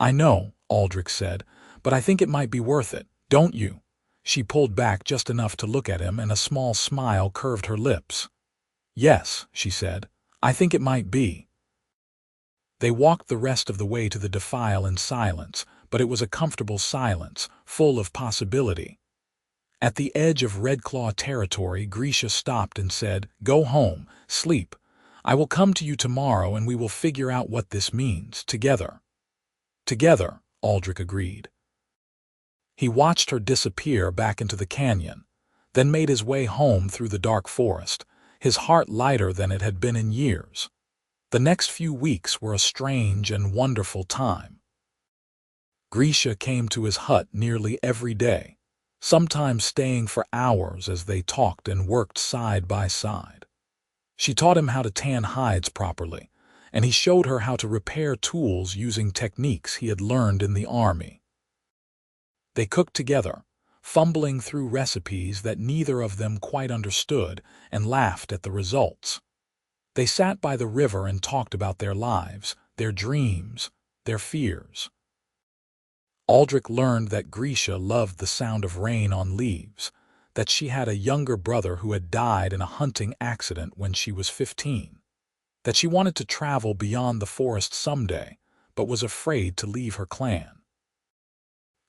I know, Aldric said, but I think it might be worth it, don't you? She pulled back just enough to look at him, and a small smile curved her lips. Yes, she said, I think it might be. They walked the rest of the way to the defile in silence, but it was a comfortable silence, full of possibility. At the edge of Redclaw territory, Grisha stopped and said, Go home, sleep. I will come to you tomorrow and we will figure out what this means, together. Together, Aldric agreed. He watched her disappear back into the canyon, then made his way home through the dark forest, his heart lighter than it had been in years. The next few weeks were a strange and wonderful time. Grisha came to his hut nearly every day, sometimes staying for hours as they talked and worked side by side. She taught him how to tan hides properly, and he showed her how to repair tools using techniques he had learned in the army. They cooked together, fumbling through recipes that neither of them quite understood, and laughed at the results. They sat by the river and talked about their lives, their dreams, their fears. Aldric learned that Grisha loved the sound of rain on leaves, that she had a younger brother who had died in a hunting accident when she was 15, that she wanted to travel beyond the forest someday, but was afraid to leave her clan.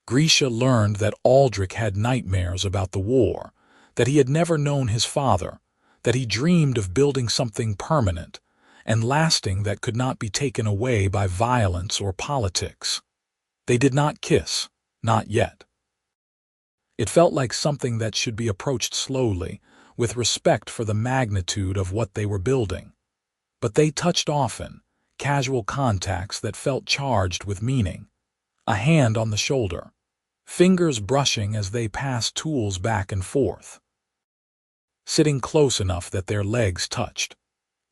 Grisha learned that Aldric had nightmares about the war, that he had never known his father, that he dreamed of building something permanent and lasting that could not be taken away by violence or politics. They did not kiss, not yet. It felt like something that should be approached slowly, with respect for the magnitude of what they were building. But they touched often, casual contacts that felt charged with meaning. A hand on the shoulder, fingers brushing as they passed tools back and forth. Sitting close enough that their legs touched.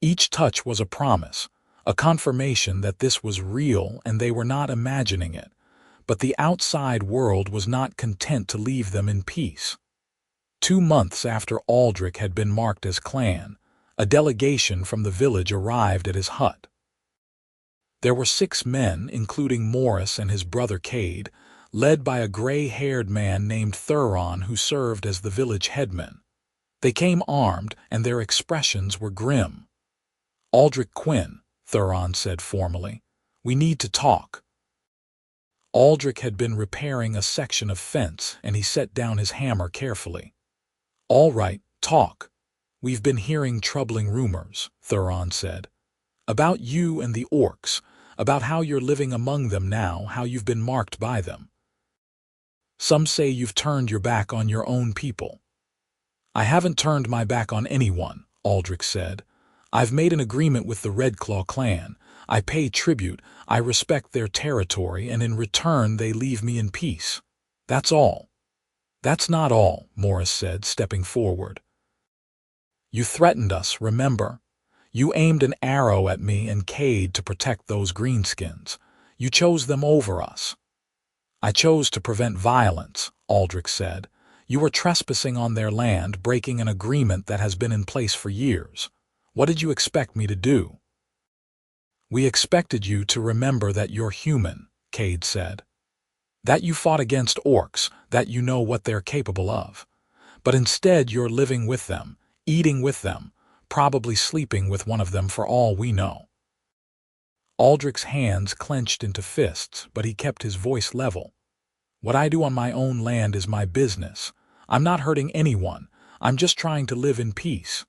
Each touch was a promise, a confirmation that this was real and they were not imagining it. But the outside world was not content to leave them in peace. 2 months after Aldric had been marked as clan, a delegation from the village arrived at his hut. There were 6 men, including Morris and his brother Cade, led by a gray-haired man named Thuron who served as the village headman. They came armed, and their expressions were grim. Aldric Quinn, Thuron said formally, we need to talk. Aldric had been repairing a section of fence, and he set down his hammer carefully. All right, talk. We've been hearing troubling rumors, Thuron said. About you and the orcs, about how you're living among them now, how you've been marked by them. Some say you've turned your back on your own people. I haven't turned my back on anyone, Aldric said. "I've made an agreement with the Redclaw clan. I pay tribute, I respect their territory, and in return they leave me in peace. That's all." "That's not all," Morris said, stepping forward. "You threatened us, remember? You aimed an arrow at me and Cade to protect those greenskins. You chose them over us." "I chose to prevent violence," Aldric said. "You were trespassing on their land, breaking an agreement that has been in place for years. What did you expect me to do?" "We expected you to remember that you're human," Cade said. "That you fought against orcs, that you know what they're capable of. But instead you're living with them, eating with them, probably sleeping with one of them for all we know." Aldric's hands clenched into fists, but he kept his voice level. "What I do on my own land is my business. I'm not hurting anyone. I'm just trying to live in peace."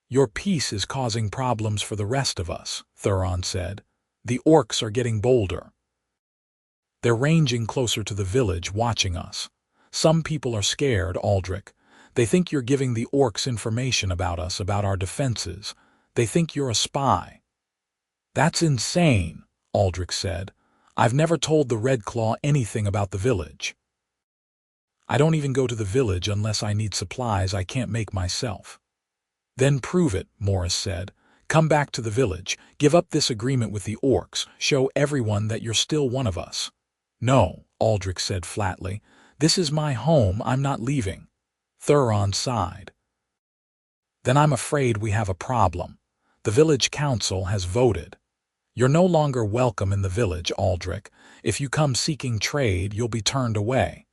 "Your peace is causing problems for the rest of us," Thuron said. "The orcs are getting bolder. They're ranging closer to the village, watching us. Some people are scared, Aldric. They think you're giving the orcs information about us, about our defenses. They think you're a spy." "That's insane," Aldric said. "I've never told the Redclaw anything about the village. I don't even go to the village unless I need supplies I can't make myself." "Then prove it," Morris said. "Come back to the village, give up this agreement with the orcs, show everyone that you're still one of us." "No," Aldric said flatly. "This is my home, I'm not leaving." Thuron sighed. "Then I'm afraid we have a problem. The village council has voted. You're no longer welcome in the village, Aldric. If you come seeking trade, you'll be turned away.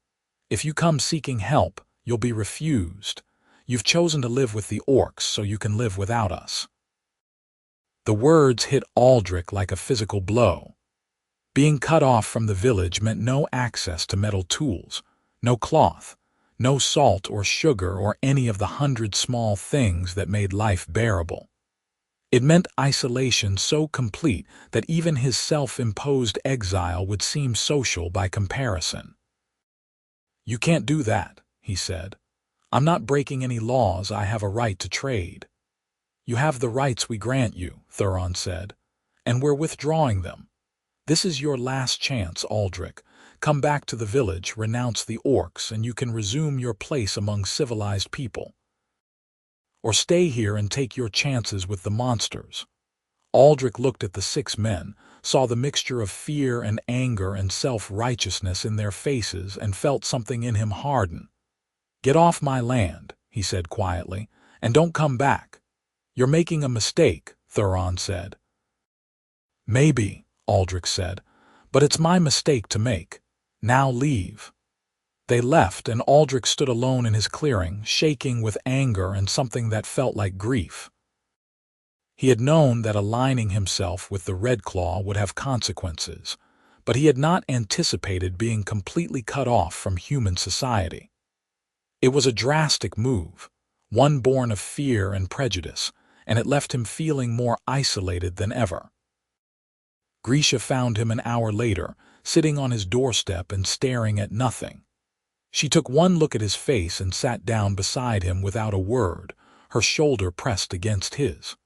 If you come seeking help, you'll be refused. You've chosen to live with the orcs so you can live without us." The words hit Aldric like a physical blow. Being cut off from the village meant no access to metal tools, no cloth, no salt or sugar or any of the 100 small things that made life bearable. It meant isolation so complete that even his self-imposed exile would seem social by comparison. "You can't do that," he said. "I'm not breaking any laws. I have a right to trade." "You have the rights we grant you," Thuron said, "and we're withdrawing them. This is your last chance, Aldric. Come back to the village, renounce the orcs, and you can resume your place among civilized people. Or stay here and take your chances with the monsters." Aldric looked at the 6 men, saw the mixture of fear and anger and self-righteousness in their faces, and felt something in him harden. "Get off my land," he said quietly, "and don't come back." "You're making a mistake," Thuron said. "Maybe," Aldric said, "but it's my mistake to make. Now leave." They left, and Aldric stood alone in his clearing, shaking with anger and something that felt like grief. He had known that aligning himself with the Redclaw would have consequences, but he had not anticipated being completely cut off from human society. It was a drastic move, one born of fear and prejudice, and it left him feeling more isolated than ever. Grisha found him an hour later, sitting on his doorstep and staring at nothing. She took one look at his face and sat down beside him without a word, her shoulder pressed against his.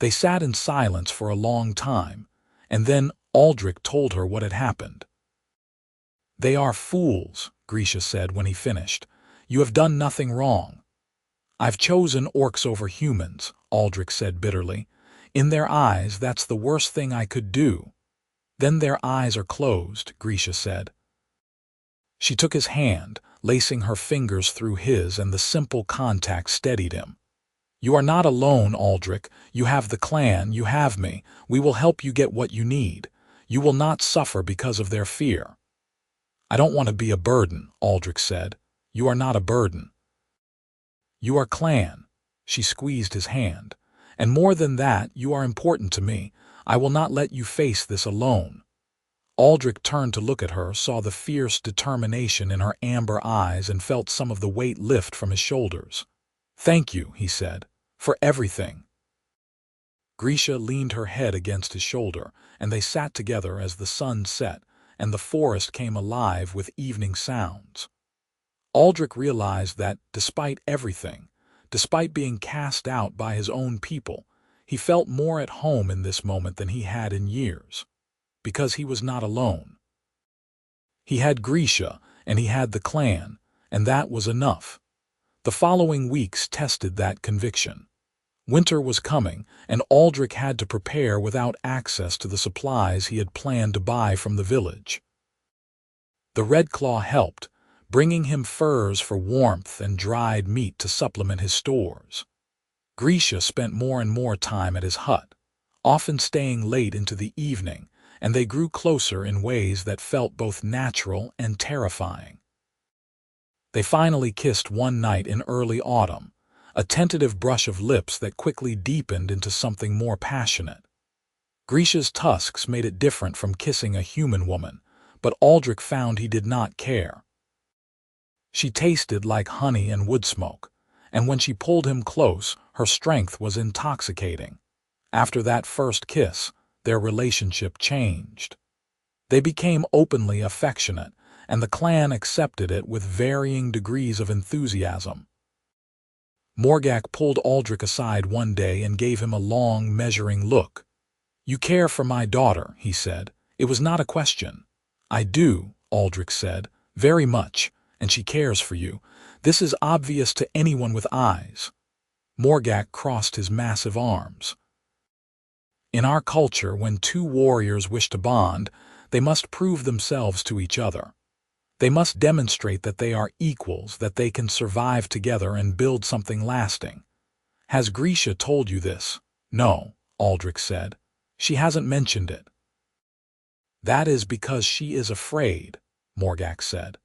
They sat in silence for a long time, and then Aldric told her what had happened. "They are fools," Grisha said when he finished. "You have done nothing wrong." "I've chosen orcs over humans," Aldric said bitterly. "In their eyes, that's the worst thing I could do." "Then their eyes are closed," Grisha said. She took his hand, lacing her fingers through his, and the simple contact steadied him. "You are not alone, Aldric. You have the clan, you have me. We will help you get what you need. You will not suffer because of their fear." "I don't want to be a burden," Aldric said. "You are not a burden. You are clan." She squeezed his hand. "And more than that, you are important to me. I will not let you face this alone." Aldric turned to look at her, saw the fierce determination in her amber eyes, and felt some of the weight lift from his shoulders. "Thank you," he said, "for everything." Grisha leaned her head against his shoulder, and they sat together as the sun set, and the forest came alive with evening sounds. Aldric realized that, despite everything, Despite being cast out by his own people, he felt more at home in this moment than he had in years, because he was not alone. He had Grisha, and he had the clan, and that was enough. The following weeks tested that conviction. Winter was coming, and Aldric had to prepare without access to the supplies he had planned to buy from the village. The Redclaw helped, bringing him furs for warmth and dried meat to supplement his stores. Grisha spent more and more time at his hut, often staying late into the evening, and they grew closer in ways that felt both natural and terrifying. They finally kissed one night in early autumn, a tentative brush of lips that quickly deepened into something more passionate. Grisha's tusks made it different from kissing a human woman, but Aldric found he did not care. She tasted like honey and wood smoke, and when she pulled him close, her strength was intoxicating. After that first kiss, their relationship changed. They became openly affectionate, and the clan accepted it with varying degrees of enthusiasm. Morgak pulled Aldric aside one day and gave him a long, measuring look. "You care for my daughter," he said. "It was not a question." "I do," Aldric said, "very much, and she cares for you. This is obvious to anyone with eyes." Morgak crossed his massive arms. "In our culture, when two warriors wish to bond, they must prove themselves to each other. They must demonstrate that they are equals, that they can survive together and build something lasting. Has Grisha told you this?" "No," Aldric said. "She hasn't mentioned it." "That is because she is afraid," Morgak said.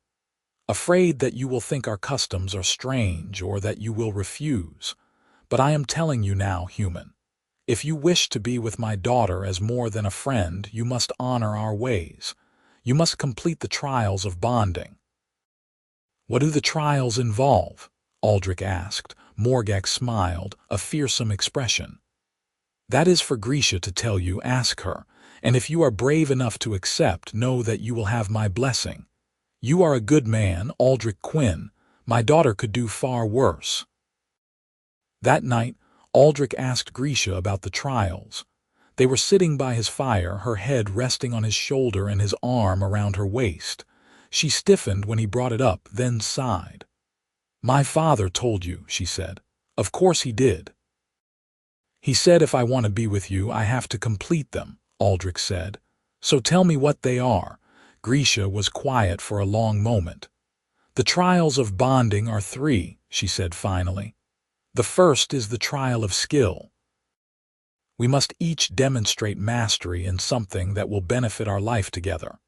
"Afraid that you will think our customs are strange or that you will refuse. But I am telling you now, human. If you wish to be with my daughter as more than a friend, you must honor our ways. You must complete the trials of bonding." "What do the trials involve?" Aldric asked. Morgak smiled, a fearsome expression. "That is for Grisha to tell you. Ask her, and if you are brave enough to accept, know that you will have my blessing. You are a good man, Aldric Quinn. My daughter could do far worse." That night, Aldric asked Grisha about the trials. They were sitting by his fire, her head resting on his shoulder and his arm around her waist. She stiffened when he brought it up, then sighed. "My father told you," she said. "Of course he did." "He said if I want to be with you, I have to complete them," Aldric said. "So tell me what they are." Grisha was quiet for a long moment. "The trials of bonding are 3, she said finally. "The first is the trial of skill. We must each demonstrate mastery in something that will benefit our life together.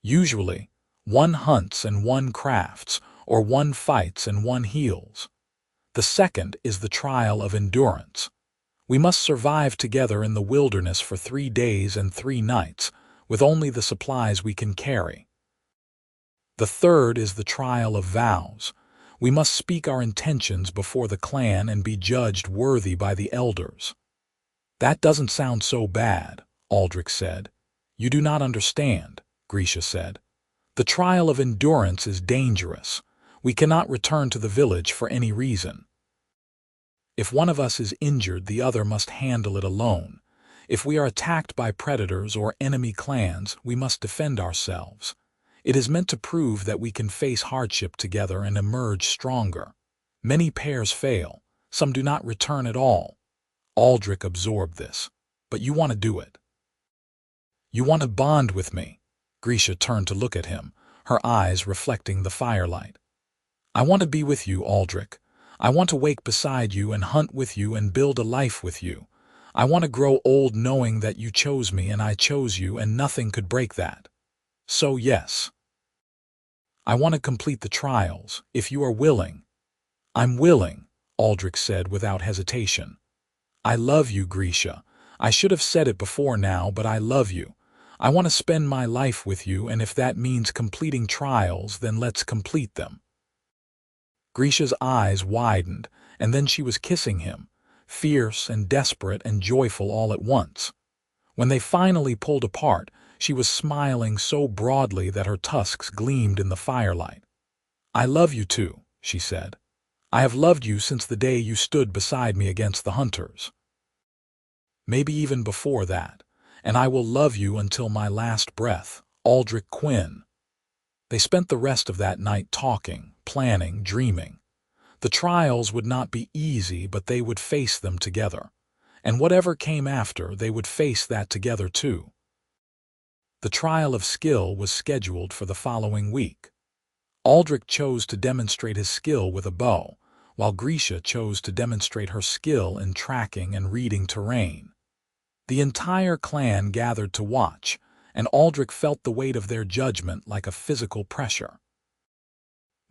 Usually, one hunts and one crafts, or one fights and one heals. The second is the trial of endurance. We must survive together in the wilderness for 3 days and 3 nights, with only the supplies we can carry. The third is the trial of vows. We must speak our intentions before the clan and be judged worthy by the elders." "That doesn't sound so bad," Aldric said. "You do not understand," Grisha said. "The trial of endurance is dangerous. We cannot return to the village for any reason. If one of us is injured, the other must handle it alone. If we are attacked by predators or enemy clans, we must defend ourselves. It is meant to prove that we can face hardship together and emerge stronger. Many pairs fail. Some do not return at all." Aldric absorbed this. "But you want to do it. You want to bond with me." Grisha turned to look at him, her eyes reflecting the firelight. "I want to be with you, Aldric. I want to wake beside you and hunt with you and build a life with you. I want to grow old knowing that you chose me and I chose you and nothing could break that. So yes. I want to complete the trials, if you are willing." "I'm willing," Aldric said without hesitation. "I love you, Grisha. I should have said it before now, but I love you. I want to spend my life with you, and if that means completing trials, then let's complete them." Grisha's eyes widened, and then she was kissing him, fierce and desperate and joyful all at once. When they finally pulled apart, she was smiling so broadly that her tusks gleamed in the firelight. "I love you too," she said. I have loved you since the day you stood beside me against the hunters. Maybe even before that, and I will love you until my last breath, Aldric Quinn. They spent the rest of that night talking, planning, dreaming. The trials would not be easy, but they would face them together. And whatever came after, they would face that together too. The trial of skill was scheduled for the following week. Aldric chose to demonstrate his skill with a bow, while Grisha chose to demonstrate her skill in tracking and reading terrain. The entire clan gathered to watch, and Aldric felt the weight of their judgment like a physical pressure.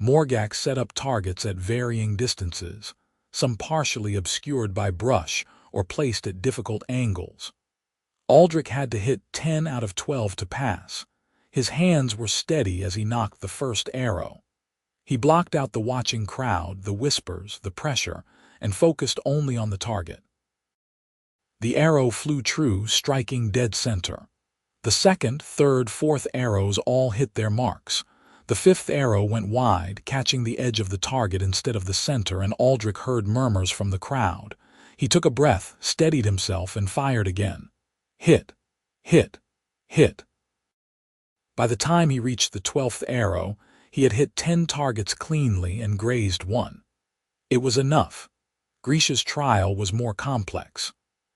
Morgak set up targets at varying distances, some partially obscured by brush or placed at difficult angles. Aldric had to hit 10 out of 12 to pass. His hands were steady as he knocked the first arrow. He blocked out the watching crowd, the whispers, the pressure, and focused only on the target. The arrow flew true, striking dead center. The second, third, fourth arrows all hit their marks. The fifth arrow went wide, catching the edge of the target instead of the center, and Aldric heard murmurs from the crowd. He took a breath, steadied himself, and fired again. Hit, hit, hit. By the time he reached the 12th arrow, he had hit 10 targets cleanly and grazed one. It was enough. Grisha's trial was more complex.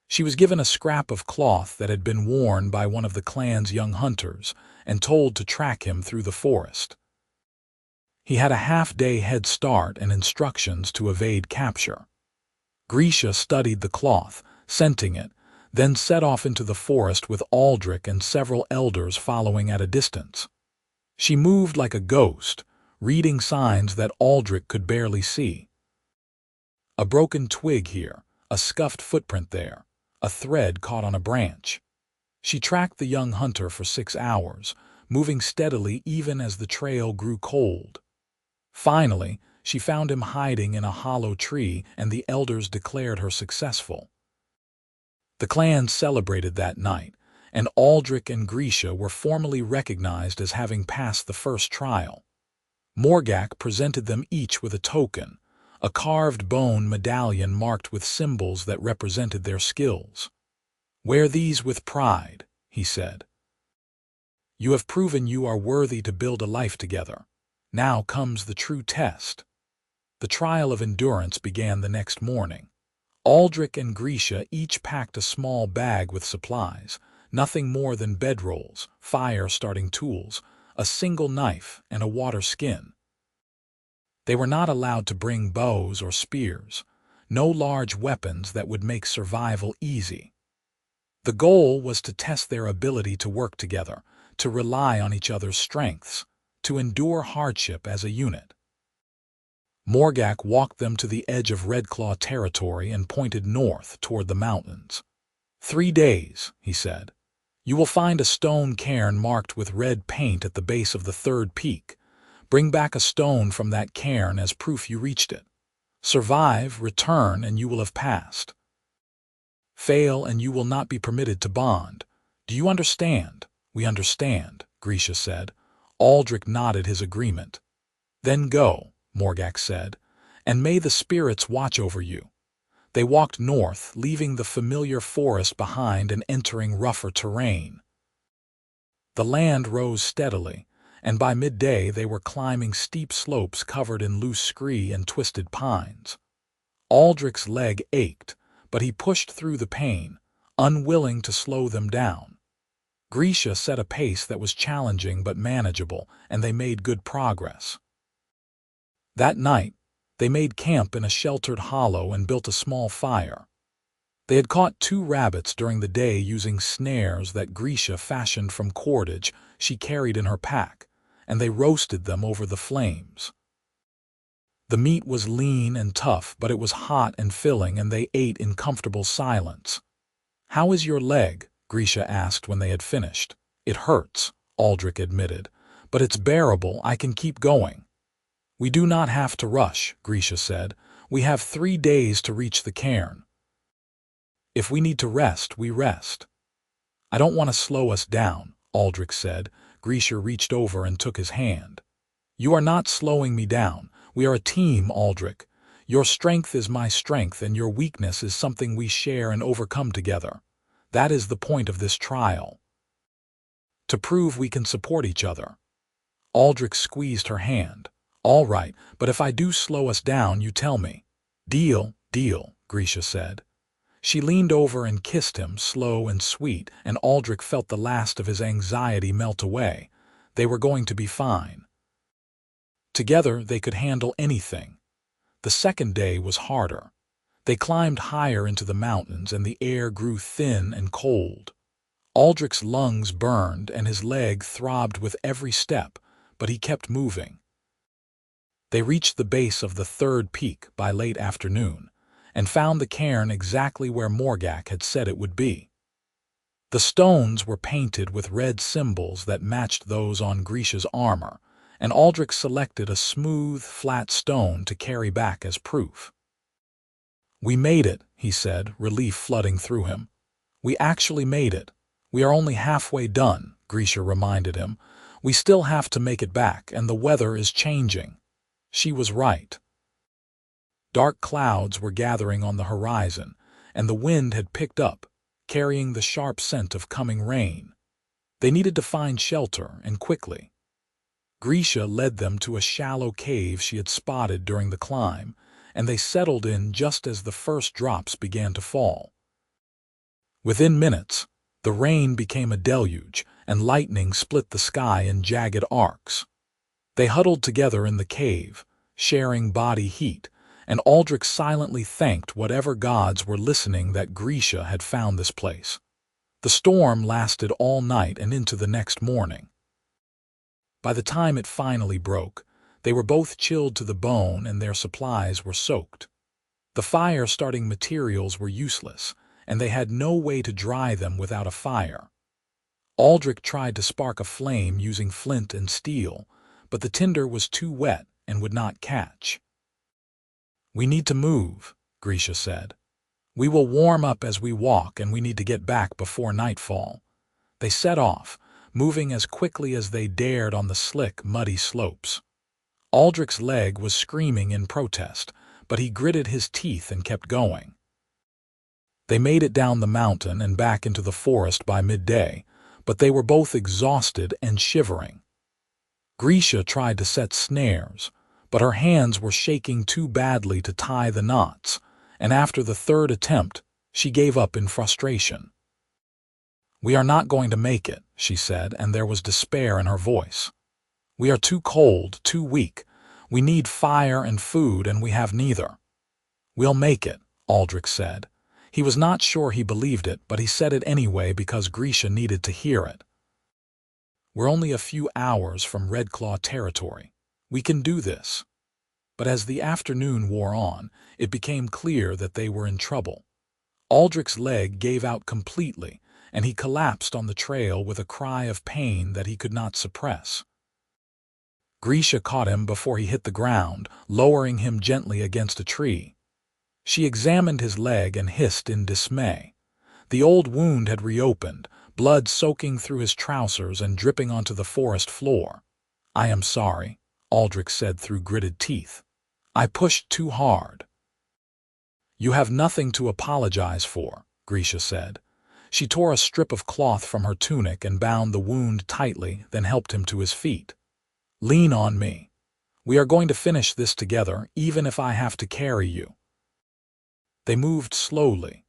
She was given a scrap of cloth that had been worn by one of the clan's young hunters and told to track him through the forest. He had a half-day head start and instructions to evade capture. Grisha studied the cloth, scenting it, then set off into the forest with Aldric and several elders following at a distance. She moved like a ghost, reading signs that Aldric could barely see. A broken twig here, a scuffed footprint there, a thread caught on a branch. She tracked the young hunter for 6 hours, moving steadily even as the trail grew cold. Finally, she found him hiding in a hollow tree, and the elders declared her successful. The clan celebrated that night, and Aldric and Grisha were formally recognized as having passed the first trial. Morgak presented them each with a token, a carved bone medallion marked with symbols that represented their skills. "Wear these with pride," he said. "You have proven you are worthy to build a life together. Now comes the true test." The trial of endurance began the next morning. Aldric and Grisha each packed a small bag with supplies, nothing more than bedrolls, fire-starting tools, a single knife, and a water skin. They were not allowed to bring bows or spears, no large weapons that would make survival easy. The goal was to test their ability to work together, to rely on each other's strengths, to endure hardship as a unit. Morgak walked them to the edge of Redclaw territory and pointed north toward the mountains. 3 days, he said. You will find a stone cairn marked with red paint at the base of the 3rd peak. Bring back a stone from that cairn as proof you reached it. Survive, return, and you will have passed. Fail, and you will not be permitted to bond. Do you understand? We understand, Grisha said. Aldric nodded his agreement. Then go, Morgak said, and may the spirits watch over you. They walked north, leaving the familiar forest behind and entering rougher terrain. The land rose steadily, and by midday they were climbing steep slopes covered in loose scree and twisted pines. Aldric's leg ached, but he pushed through the pain, unwilling to slow them down. Grisha set a pace that was challenging but manageable, and they made good progress. That night, they made camp in a sheltered hollow and built a small fire. They had caught 2 rabbits during the day using snares that Grisha fashioned from cordage she carried in her pack, and they roasted them over the flames. The meat was lean and tough, but it was hot and filling, and they ate in comfortable silence. "How is your leg?" Grisha asked when they had finished. "It hurts," Aldric admitted, "but it's bearable. I can keep going." "We do not have to rush," Grisha said. "We have 3 days to reach the cairn. If we need to rest, we rest." "I don't want to slow us down," Aldric said. Grisha reached over and took his hand. "You are not slowing me down. We are a team, Aldric. Your strength is my strength, and your weakness is something we share and overcome together. That is the point of this trial. To prove we can support each other. Aldric squeezed her hand. All right, but if I do slow us down, you tell me. Deal, deal, Grisha said. She leaned over and kissed him, slow and sweet, and Aldric felt the last of his anxiety melt away. They were going to be fine. Together they could handle anything. The second day was harder. They climbed higher into the mountains, and the air grew thin and cold. Aldric's lungs burned, and his leg throbbed with every step, but he kept moving. They reached the base of the third peak by late afternoon, and found the cairn exactly where Morgak had said it would be. The stones were painted with red symbols that matched those on Grisha's armor, and Aldric selected a smooth, flat stone to carry back as proof. We made it, he said, relief flooding through him. We actually made it. We are only halfway done, Grisha reminded him. We still have to make it back, and the weather is changing. She was right. Dark clouds were gathering on the horizon, and the wind had picked up, carrying the sharp scent of coming rain. They needed to find shelter, and quickly. Grisha led them to a shallow cave she had spotted during the climb, and they settled in just as the first drops began to fall. Within minutes, the rain became a deluge, and lightning split the sky in jagged arcs. They huddled together in the cave, sharing body heat, and Aldric silently thanked whatever gods were listening that Grisha had found this place. The storm lasted all night and into the next morning. By the time it finally broke, they were both chilled to the bone and their supplies were soaked. The fire-starting materials were useless, and they had no way to dry them without a fire. Aldric tried to spark a flame using flint and steel, but the tinder was too wet and would not catch. We need to move, Grisha said. We will warm up as we walk, and we need to get back before nightfall. They set off, moving as quickly as they dared on the slick, muddy slopes. Aldric's leg was screaming in protest, but he gritted his teeth and kept going. They made it down the mountain and back into the forest by midday, but they were both exhausted and shivering. Grisha tried to set snares, but her hands were shaking too badly to tie the knots, and after the third attempt, she gave up in frustration. We are not going to make it, she said, and there was despair in her voice. We are too cold, too weak. We need fire and food, and we have neither. We'll make it, Aldric said. He was not sure he believed it, but he said it anyway because Grisha needed to hear it. We're only a few hours from Redclaw territory. We can do this. But as the afternoon wore on, it became clear that they were in trouble. Aldric's leg gave out completely, and he collapsed on the trail with a cry of pain that he could not suppress. Grisha caught him before he hit the ground, lowering him gently against a tree. She examined his leg and hissed in dismay. The old wound had reopened, blood soaking through his trousers and dripping onto the forest floor. I am sorry, Aldric said through gritted teeth. I pushed too hard. You have nothing to apologize for, Grisha said. She tore a strip of cloth from her tunic and bound the wound tightly, then helped him to his feet. Lean on me. We are going to finish this together, even if I have to carry you. They moved slowly,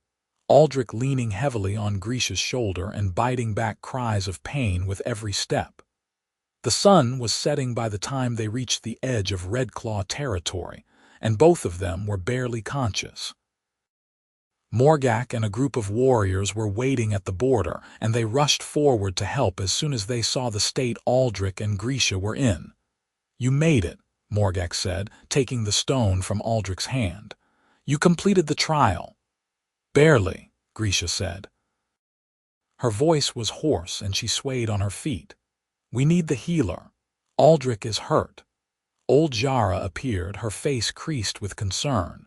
Aldric leaning heavily on Grisha's shoulder and biting back cries of pain with every step. The sun was setting by the time they reached the edge of Redclaw territory, and both of them were barely conscious. Morgak and a group of warriors were waiting at the border, and they rushed forward to help as soon as they saw the state Aldric and Grisha were in. You made it, Morgak said, taking the stone from Aldric's hand. You completed the trial. Barely, Grisha said. Her voice was hoarse and she swayed on her feet. We need the healer. Aldric is hurt. Old Jara appeared, her face creased with concern.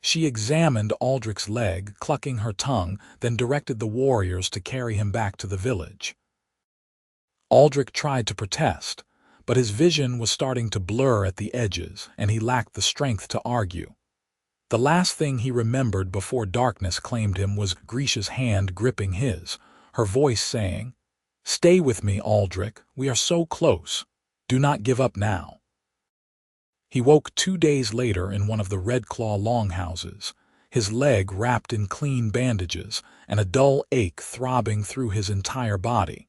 She examined Aldric's leg, clucking her tongue, then directed the warriors to carry him back to the village. Aldric tried to protest, but his vision was starting to blur at the edges, and he lacked the strength to argue. The last thing he remembered before darkness claimed him was Grisha's hand gripping his, her voice saying, "Stay with me, Aldric, we are so close. Do not give up now." He woke 2 days later in one of the Redclaw longhouses, his leg wrapped in clean bandages and a dull ache throbbing through his entire body.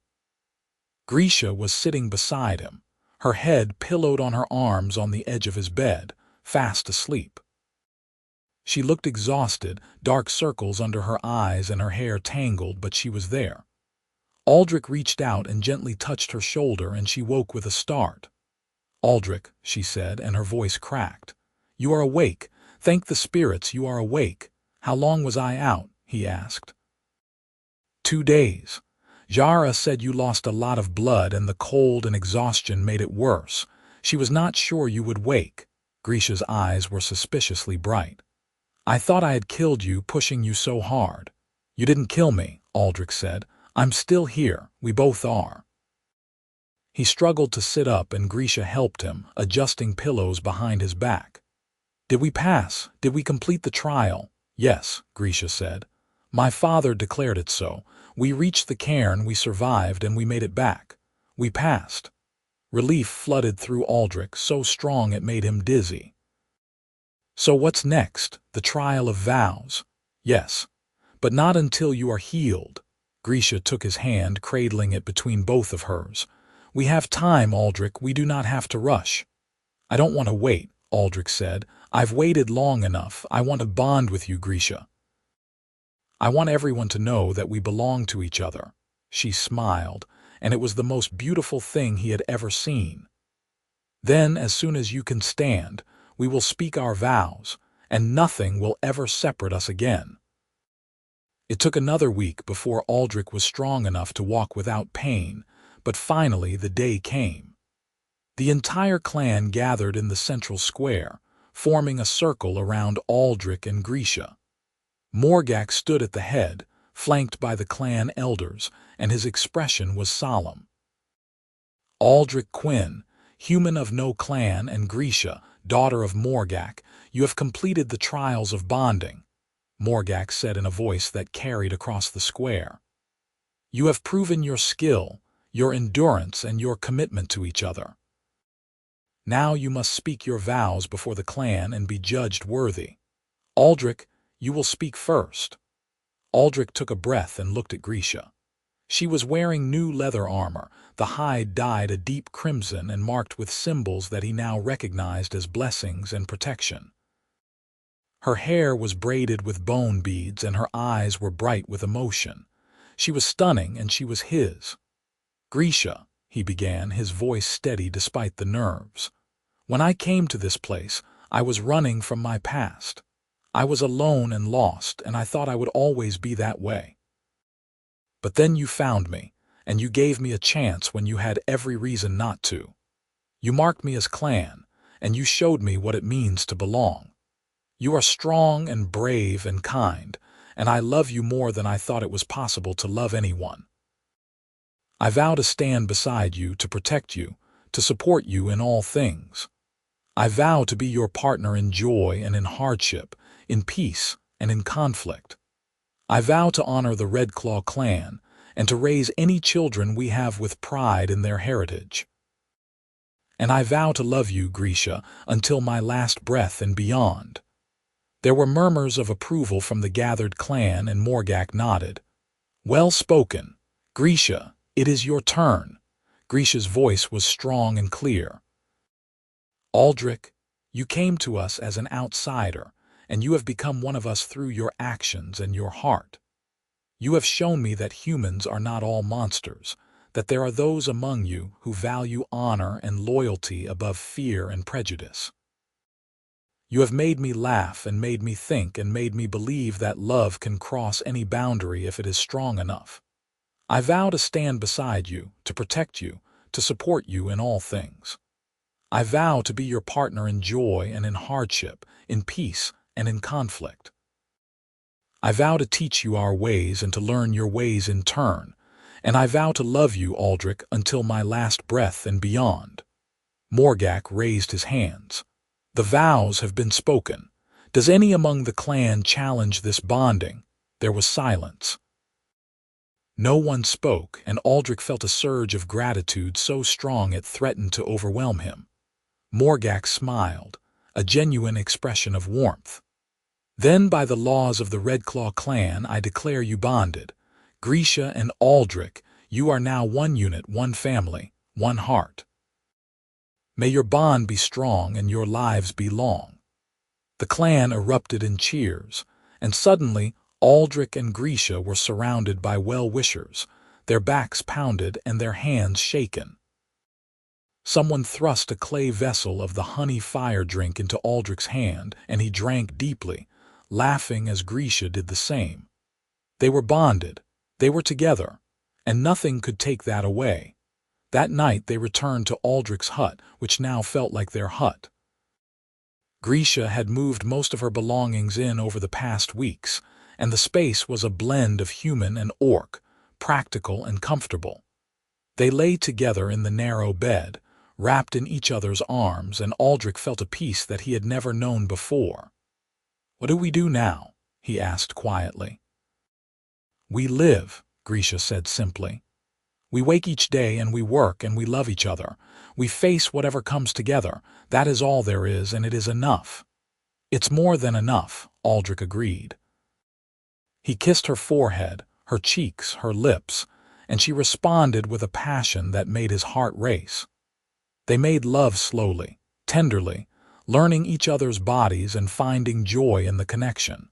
Grisha was sitting beside him, her head pillowed on her arms on the edge of his bed, fast asleep. She looked exhausted, dark circles under her eyes and her hair tangled, but she was there. Aldric reached out and gently touched her shoulder, and she woke with a start. "Aldric," she said, and her voice cracked. "You are awake. Thank the spirits you are awake. How long was I out?" he asked. 2 days. Jara said you lost a lot of blood and the cold and exhaustion made it worse. She was not sure you would wake. Grisha's eyes were suspiciously bright. "I thought I had killed you pushing you so hard." "You didn't kill me," Aldric said. "I'm still here. We both are." He struggled to sit up and Grisha helped him, adjusting pillows behind his back. "Did we pass? Did we complete the trial?" "Yes," Grisha said. "My father declared it so. We reached the cairn, we survived, and we made it back. We passed." Relief flooded through Aldric, so strong it made him dizzy. "So what's next? The trial of vows?" "Yes, but not until you are healed." Grisha took his hand, cradling it between both of hers. "We have time, Aldric. We do not have to rush." "I don't want to wait," Aldric said. "I've waited long enough. I want to bond with you, Grisha. I want everyone to know that we belong to each other." She smiled, and it was the most beautiful thing he had ever seen. "Then, as soon as you can stand, we will speak our vows, and nothing will ever separate us again." It took another week before Aldric was strong enough to walk without pain, but finally the day came. The entire clan gathered in the central square, forming a circle around Aldric and Grisha. Morgak stood at the head, flanked by the clan elders, and his expression was solemn. "Aldric Quinn, human of no clan, and Grisha, daughter of Morgak, you have completed the trials of bonding," Morgak said in a voice that carried across the square. "You have proven your skill, your endurance, and your commitment to each other. Now you must speak your vows before the clan and be judged worthy. Aldric, you will speak first." Aldric took a breath and looked at Grisha. She was wearing new leather armor, the hide dyed a deep crimson and marked with symbols that he now recognized as blessings and protection. Her hair was braided with bone beads and her eyes were bright with emotion. She was stunning and she was his. "Grisha," he began, his voice steady despite the nerves. "When I came to this place, I was running from my past. I was alone and lost, and I thought I would always be that way. But then you found me, and you gave me a chance when you had every reason not to. You marked me as clan, and you showed me what it means to belong. You are strong and brave and kind, and I love you more than I thought it was possible to love anyone. I vow to stand beside you, to protect you, to support you in all things. I vow to be your partner in joy and in hardship, in peace and in conflict. I vow to honor the Redclaw clan and to raise any children we have with pride in their heritage. And I vow to love you, Grisha, until my last breath and beyond." There were murmurs of approval from the gathered clan, and Morgak nodded. "Well spoken. Grisha, it is your turn." Grisha's voice was strong and clear. "Aldric, you came to us as an outsider, and you have become one of us through your actions and your heart. You have shown me that humans are not all monsters, that there are those among you who value honor and loyalty above fear and prejudice. You have made me laugh and made me think and made me believe that love can cross any boundary if it is strong enough. I vow to stand beside you, to protect you, to support you in all things. I vow to be your partner in joy and in hardship, in peace and in conflict. I vow to teach you our ways and to learn your ways in turn, and I vow to love you, Aldric, until my last breath and beyond." Morgak raised his hands. "The vows have been spoken. Does any among the clan challenge this bonding? There was silence. No one spoke, and Aldric felt a surge of gratitude so strong it threatened to overwhelm him. Morgak smiled, a genuine expression of warmth. Then, by the laws of the Redclaw clan, I declare you bonded. Grisha and Aldric, you are now one unit, one family, one heart. May your bond be strong and your lives be long. The clan erupted in cheers, and suddenly Aldric and Grisha were surrounded by well-wishers, their backs pounded and their hands shaken. Someone thrust a clay vessel of the honey fire drink into Aldric's hand, and he drank deeply, laughing as Grisha did the same. They were bonded, they were together, and nothing could take that away. That night they returned to Aldric's hut, which now felt like their hut. Grisha had moved most of her belongings in over the past weeks, and the space was a blend of human and orc, practical and comfortable. They lay together in the narrow bed, wrapped in each other's arms, and Aldric felt a peace that he had never known before. "What do we do now?" he asked quietly. "We live," Grisha said simply. "We wake each day and we work and we love each other. We face whatever comes together. That is all there is, and it is enough." "It's more than enough," Aldric agreed. He kissed her forehead, her cheeks, her lips, and she responded with a passion that made his heart race. They made love slowly, tenderly, learning each other's bodies and finding joy in the connection.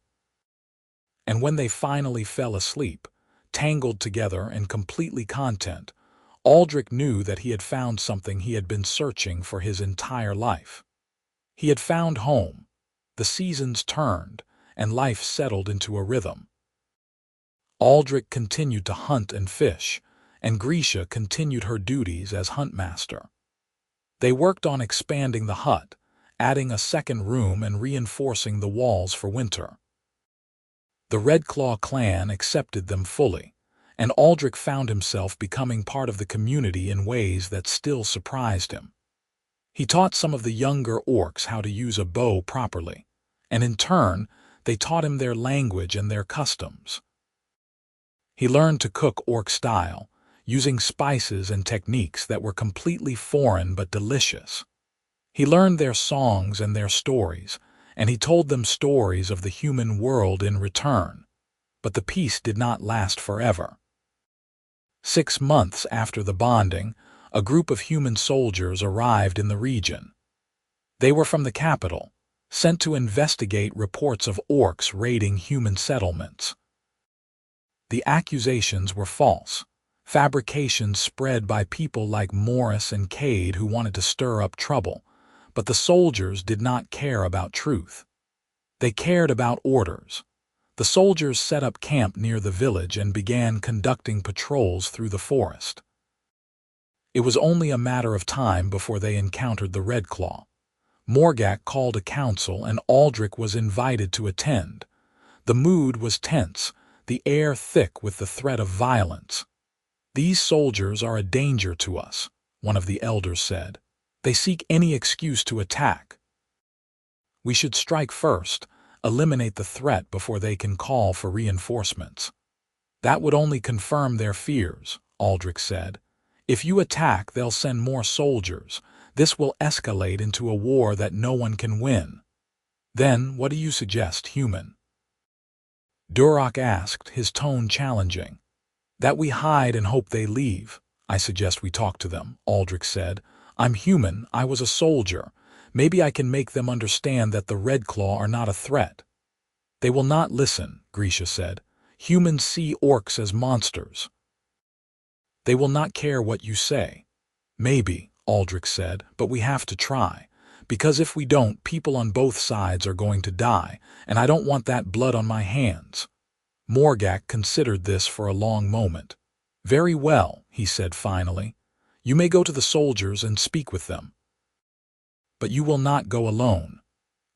And when they finally fell asleep, tangled together and completely content, Aldric knew that he had found something he had been searching for his entire life. He had found home, the seasons turned, and life settled into a rhythm. Aldric continued to hunt and fish, and Grisha continued her duties as huntmaster. They worked on expanding the hut, adding a second room and reinforcing the walls for winter. The Redclaw clan accepted them fully, and Aldric found himself becoming part of the community in ways that still surprised him. He taught some of the younger orcs how to use a bow properly, and in turn, they taught him their language and their customs. He learned to cook orc style, using spices and techniques that were completely foreign but delicious. He learned their songs and their stories, and he told them stories of the human world in return. But the peace did not last forever. 6 months after the bonding, a group of human soldiers arrived in the region. They were from the capital, sent to investigate reports of orcs raiding human settlements. The accusations were false, fabrications spread by people like Morris and Cade who wanted to stir up trouble, but the soldiers did not care about truth. They cared about orders. The soldiers set up camp near the village and began conducting patrols through the forest. It was only a matter of time before they encountered the Redclaw. Morgak called a council and Aldric was invited to attend. The mood was tense, the air thick with the threat of violence. "These soldiers are a danger to us," one of the elders said. "They seek any excuse to attack. We should strike first, eliminate the threat before they can call for reinforcements." "That would only confirm their fears," Aldric said. "If you attack, they'll send more soldiers. This will escalate into a war that no one can win." "Then, what do you suggest, human?" Duroc asked, his tone challenging. "That we hide and hope they leave. I suggest we talk to them," Aldric said. "I'm human, I was a soldier. Maybe I can make them understand that the Redclaw are not a threat." "They will not listen," Grisha said. "Humans see orcs as monsters. They will not care what you say." "Maybe," Aldric said, "but we have to try. Because if we don't, people on both sides are going to die, and I don't want that blood on my hands." Morgak considered this for a long moment. "Very well," he said finally. "You may go to the soldiers and speak with them. But you will not go alone.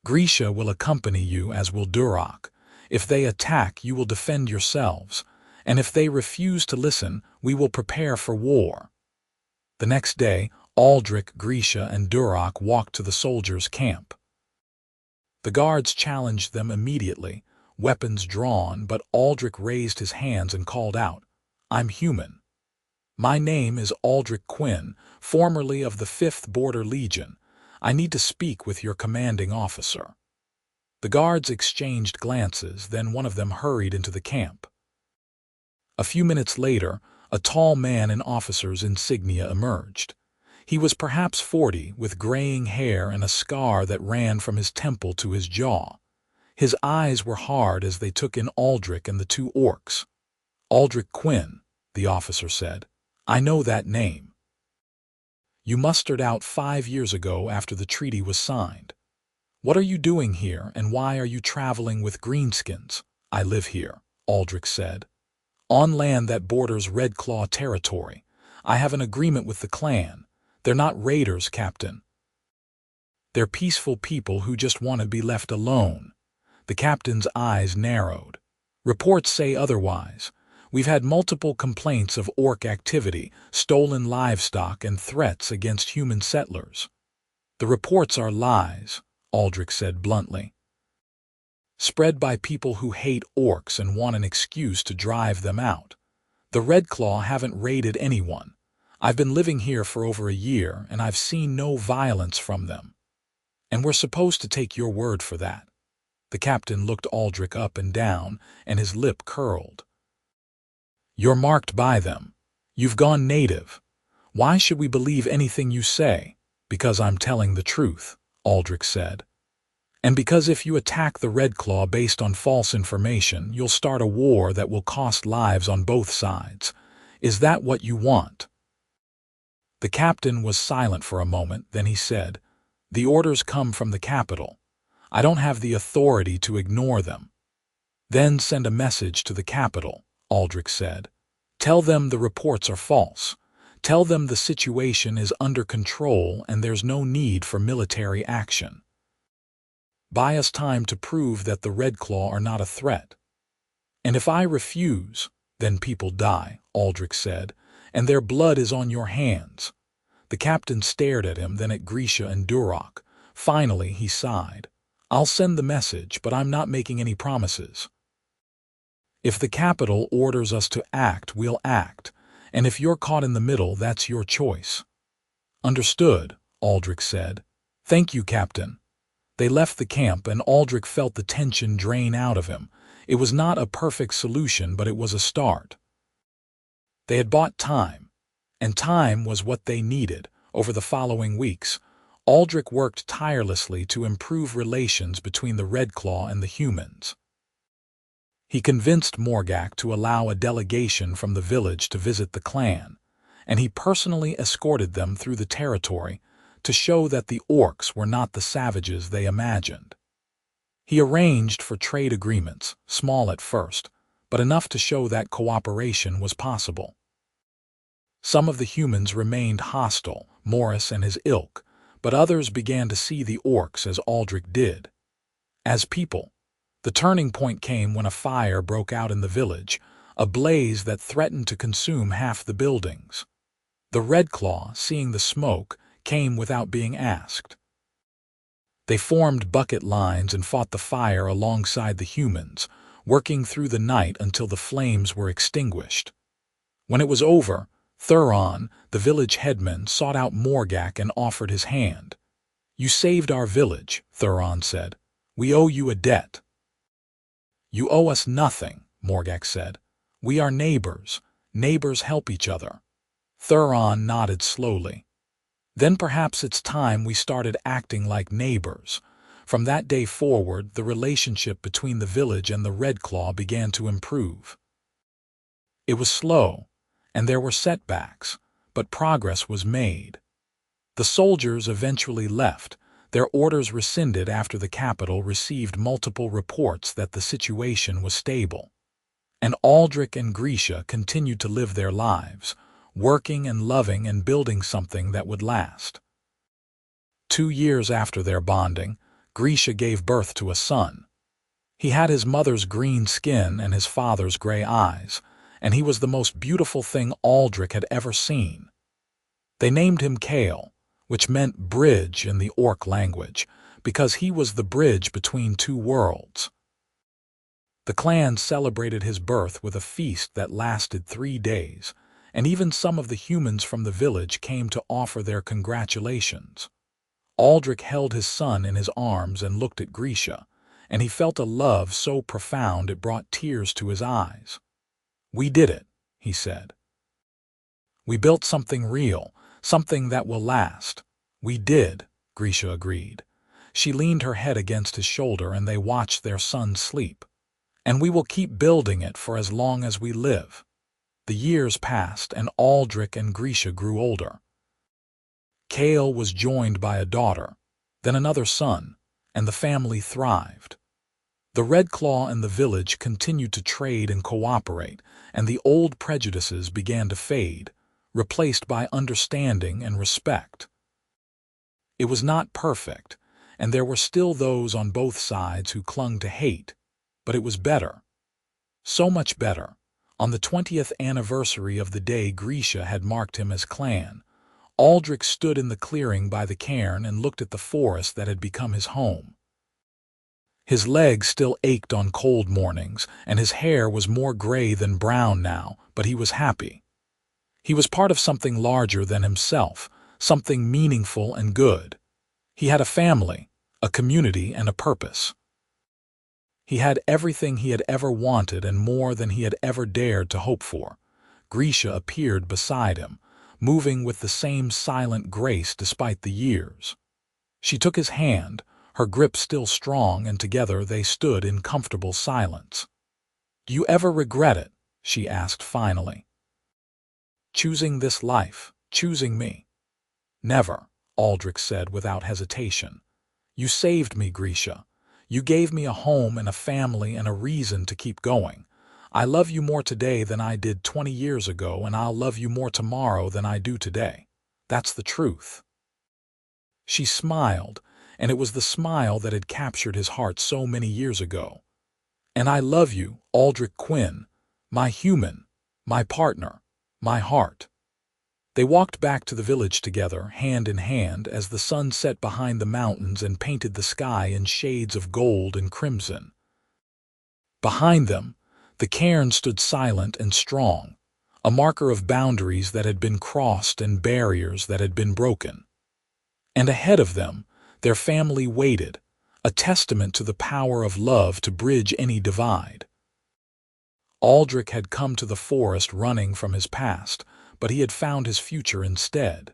Grisha will accompany you, as will Duroc. If they attack, you will defend yourselves, and if they refuse to listen, we will prepare for war." The next day, Aldric, Grisha, and Duroc walked to the soldiers' camp. The guards challenged them immediately, weapons drawn, but Aldric raised his hands and called out, "I'm human. My name is Aldric Quinn, formerly of the 5th Border Legion. I need to speak with your commanding officer." The guards exchanged glances, then one of them hurried into the camp. A few minutes later, a tall man in officer's insignia emerged. He was perhaps 40, with graying hair and a scar that ran from his temple to his jaw. His eyes were hard as they took in Aldric and the two orcs. "Aldric Quinn," the officer said. "I know that name. You mustered out 5 years ago after the treaty was signed. What are you doing here, and why are you traveling with greenskins?" "I live here," Aldric said, "on land that borders Redclaw territory. I have an agreement with the clan. They're not raiders, Captain. They're peaceful people who just want to be left alone." The captain's eyes narrowed. "Reports say otherwise. We've had multiple complaints of orc activity, stolen livestock, and threats against human settlers." "The reports are lies," Aldric said bluntly. "Spread by people who hate orcs and want an excuse to drive them out. The Redclaw haven't raided anyone. I've been living here for over a year, and I've seen no violence from them. And we're supposed to take your word for that." The captain looked Aldric up and down, and his lip curled. "You're marked by them. You've gone native. Why should we believe anything you say?" "Because I'm telling the truth," Aldric said. "And because if you attack the Redclaw based on false information, you'll start a war that will cost lives on both sides. Is that what you want?" The captain was silent for a moment, then he said, "The orders come from the capital. I don't have the authority to ignore them." "Then send a message to the capital," Aldric said. "Tell them the reports are false. Tell them the situation is under control and there's no need for military action. Buy us time to prove that the Redclaw are not a threat." "And if I refuse, then people die," Aldric said, "and their blood is on your hands." The captain stared at him, then at Grisha and Duroc. Finally, he sighed. "I'll send the message, but I'm not making any promises. If the capital orders us to act, we'll act, and if you're caught in the middle, that's your choice." "Understood," Aldric said. "Thank you, Captain." They left the camp, and Aldric felt the tension drain out of him. It was not a perfect solution, but it was a start. They had bought time, and time was what they needed. Over the following weeks, Aldric worked tirelessly to improve relations between the Redclaw and the humans. He convinced Morgak to allow a delegation from the village to visit the clan, and he personally escorted them through the territory to show that the orcs were not the savages they imagined. He arranged for trade agreements, small at first, but enough to show that cooperation was possible. Some of the humans remained hostile, Morris and his ilk, but others began to see the orcs as Aldric did. As people, the turning point came when a fire broke out in the village, a blaze that threatened to consume half the buildings. The Redclaw, seeing the smoke, came without being asked. They formed bucket lines and fought the fire alongside the humans, working through the night until the flames were extinguished. When it was over, Thuron, the village headman, sought out Morgak and offered his hand. "You saved our village," Thuron said. "We owe you a debt." "You owe us nothing," Morgak said. "We are neighbors. Neighbors help each other." Thuron nodded slowly. "Then perhaps it's time we started acting like neighbors." From that day forward, the relationship between the village and the Redclaw began to improve. It was slow, and there were setbacks, but progress was made. The soldiers eventually left, their orders rescinded after the capital received multiple reports that the situation was stable. And Aldric and Grisha continued to live their lives, working and loving and building something that would last. 2 years after their bonding, Grisha gave birth to a son. He had his mother's green skin and his father's gray eyes, and he was the most beautiful thing Aldric had ever seen. They named him Kale, which meant bridge in the orc language, because he was the bridge between two worlds. The clan celebrated his birth with a feast that lasted 3 days, and even some of the humans from the village came to offer their congratulations. Aldric held his son in his arms and looked at Grisha, and he felt a love so profound it brought tears to his eyes. "We did it," he said. "We built something real, something that will last." "We did," Grisha agreed. She leaned her head against his shoulder and they watched their son sleep. "And we will keep building it for as long as we live." The years passed and Aldric and Grisha grew older. Kale was joined by a daughter, then another son, and the family thrived. The Redclaw and the village continued to trade and cooperate, and the old prejudices began to fade, replaced by understanding and respect. It was not perfect, and there were still those on both sides who clung to hate, but it was better. So much better. On the 20th anniversary of the day Grisha had marked him as clan, Aldric stood in the clearing by the cairn and looked at the forest that had become his home. His legs still ached on cold mornings, and his hair was more gray than brown now, but he was happy. He was part of something larger than himself, something meaningful and good. He had a family, a community, and a purpose. He had everything he had ever wanted and more than he had ever dared to hope for. Grisha appeared beside him, moving with the same silent grace despite the years. She took his hand, her grip still strong, and together they stood in comfortable silence. "Do you ever regret it?" she asked finally. "Choosing this life, choosing me?" "Never," Aldric said without hesitation. "You saved me, Grisha. You gave me a home and a family and a reason to keep going. I love you more today than I did 20 years ago, and I'll love you more tomorrow than I do today. That's the truth." She smiled, and it was the smile that had captured his heart so many years ago. "And I love you, Aldric Quinn, my human, my partner, my heart." They walked back to the village together, hand in hand, as the sun set behind the mountains and painted the sky in shades of gold and crimson. Behind them, the cairn stood silent and strong, a marker of boundaries that had been crossed and barriers that had been broken. And ahead of them, their family waited, a testament to the power of love to bridge any divide. Aldric had come to the forest running from his past, but he had found his future instead.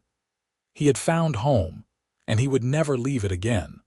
He had found home, and he would never leave it again.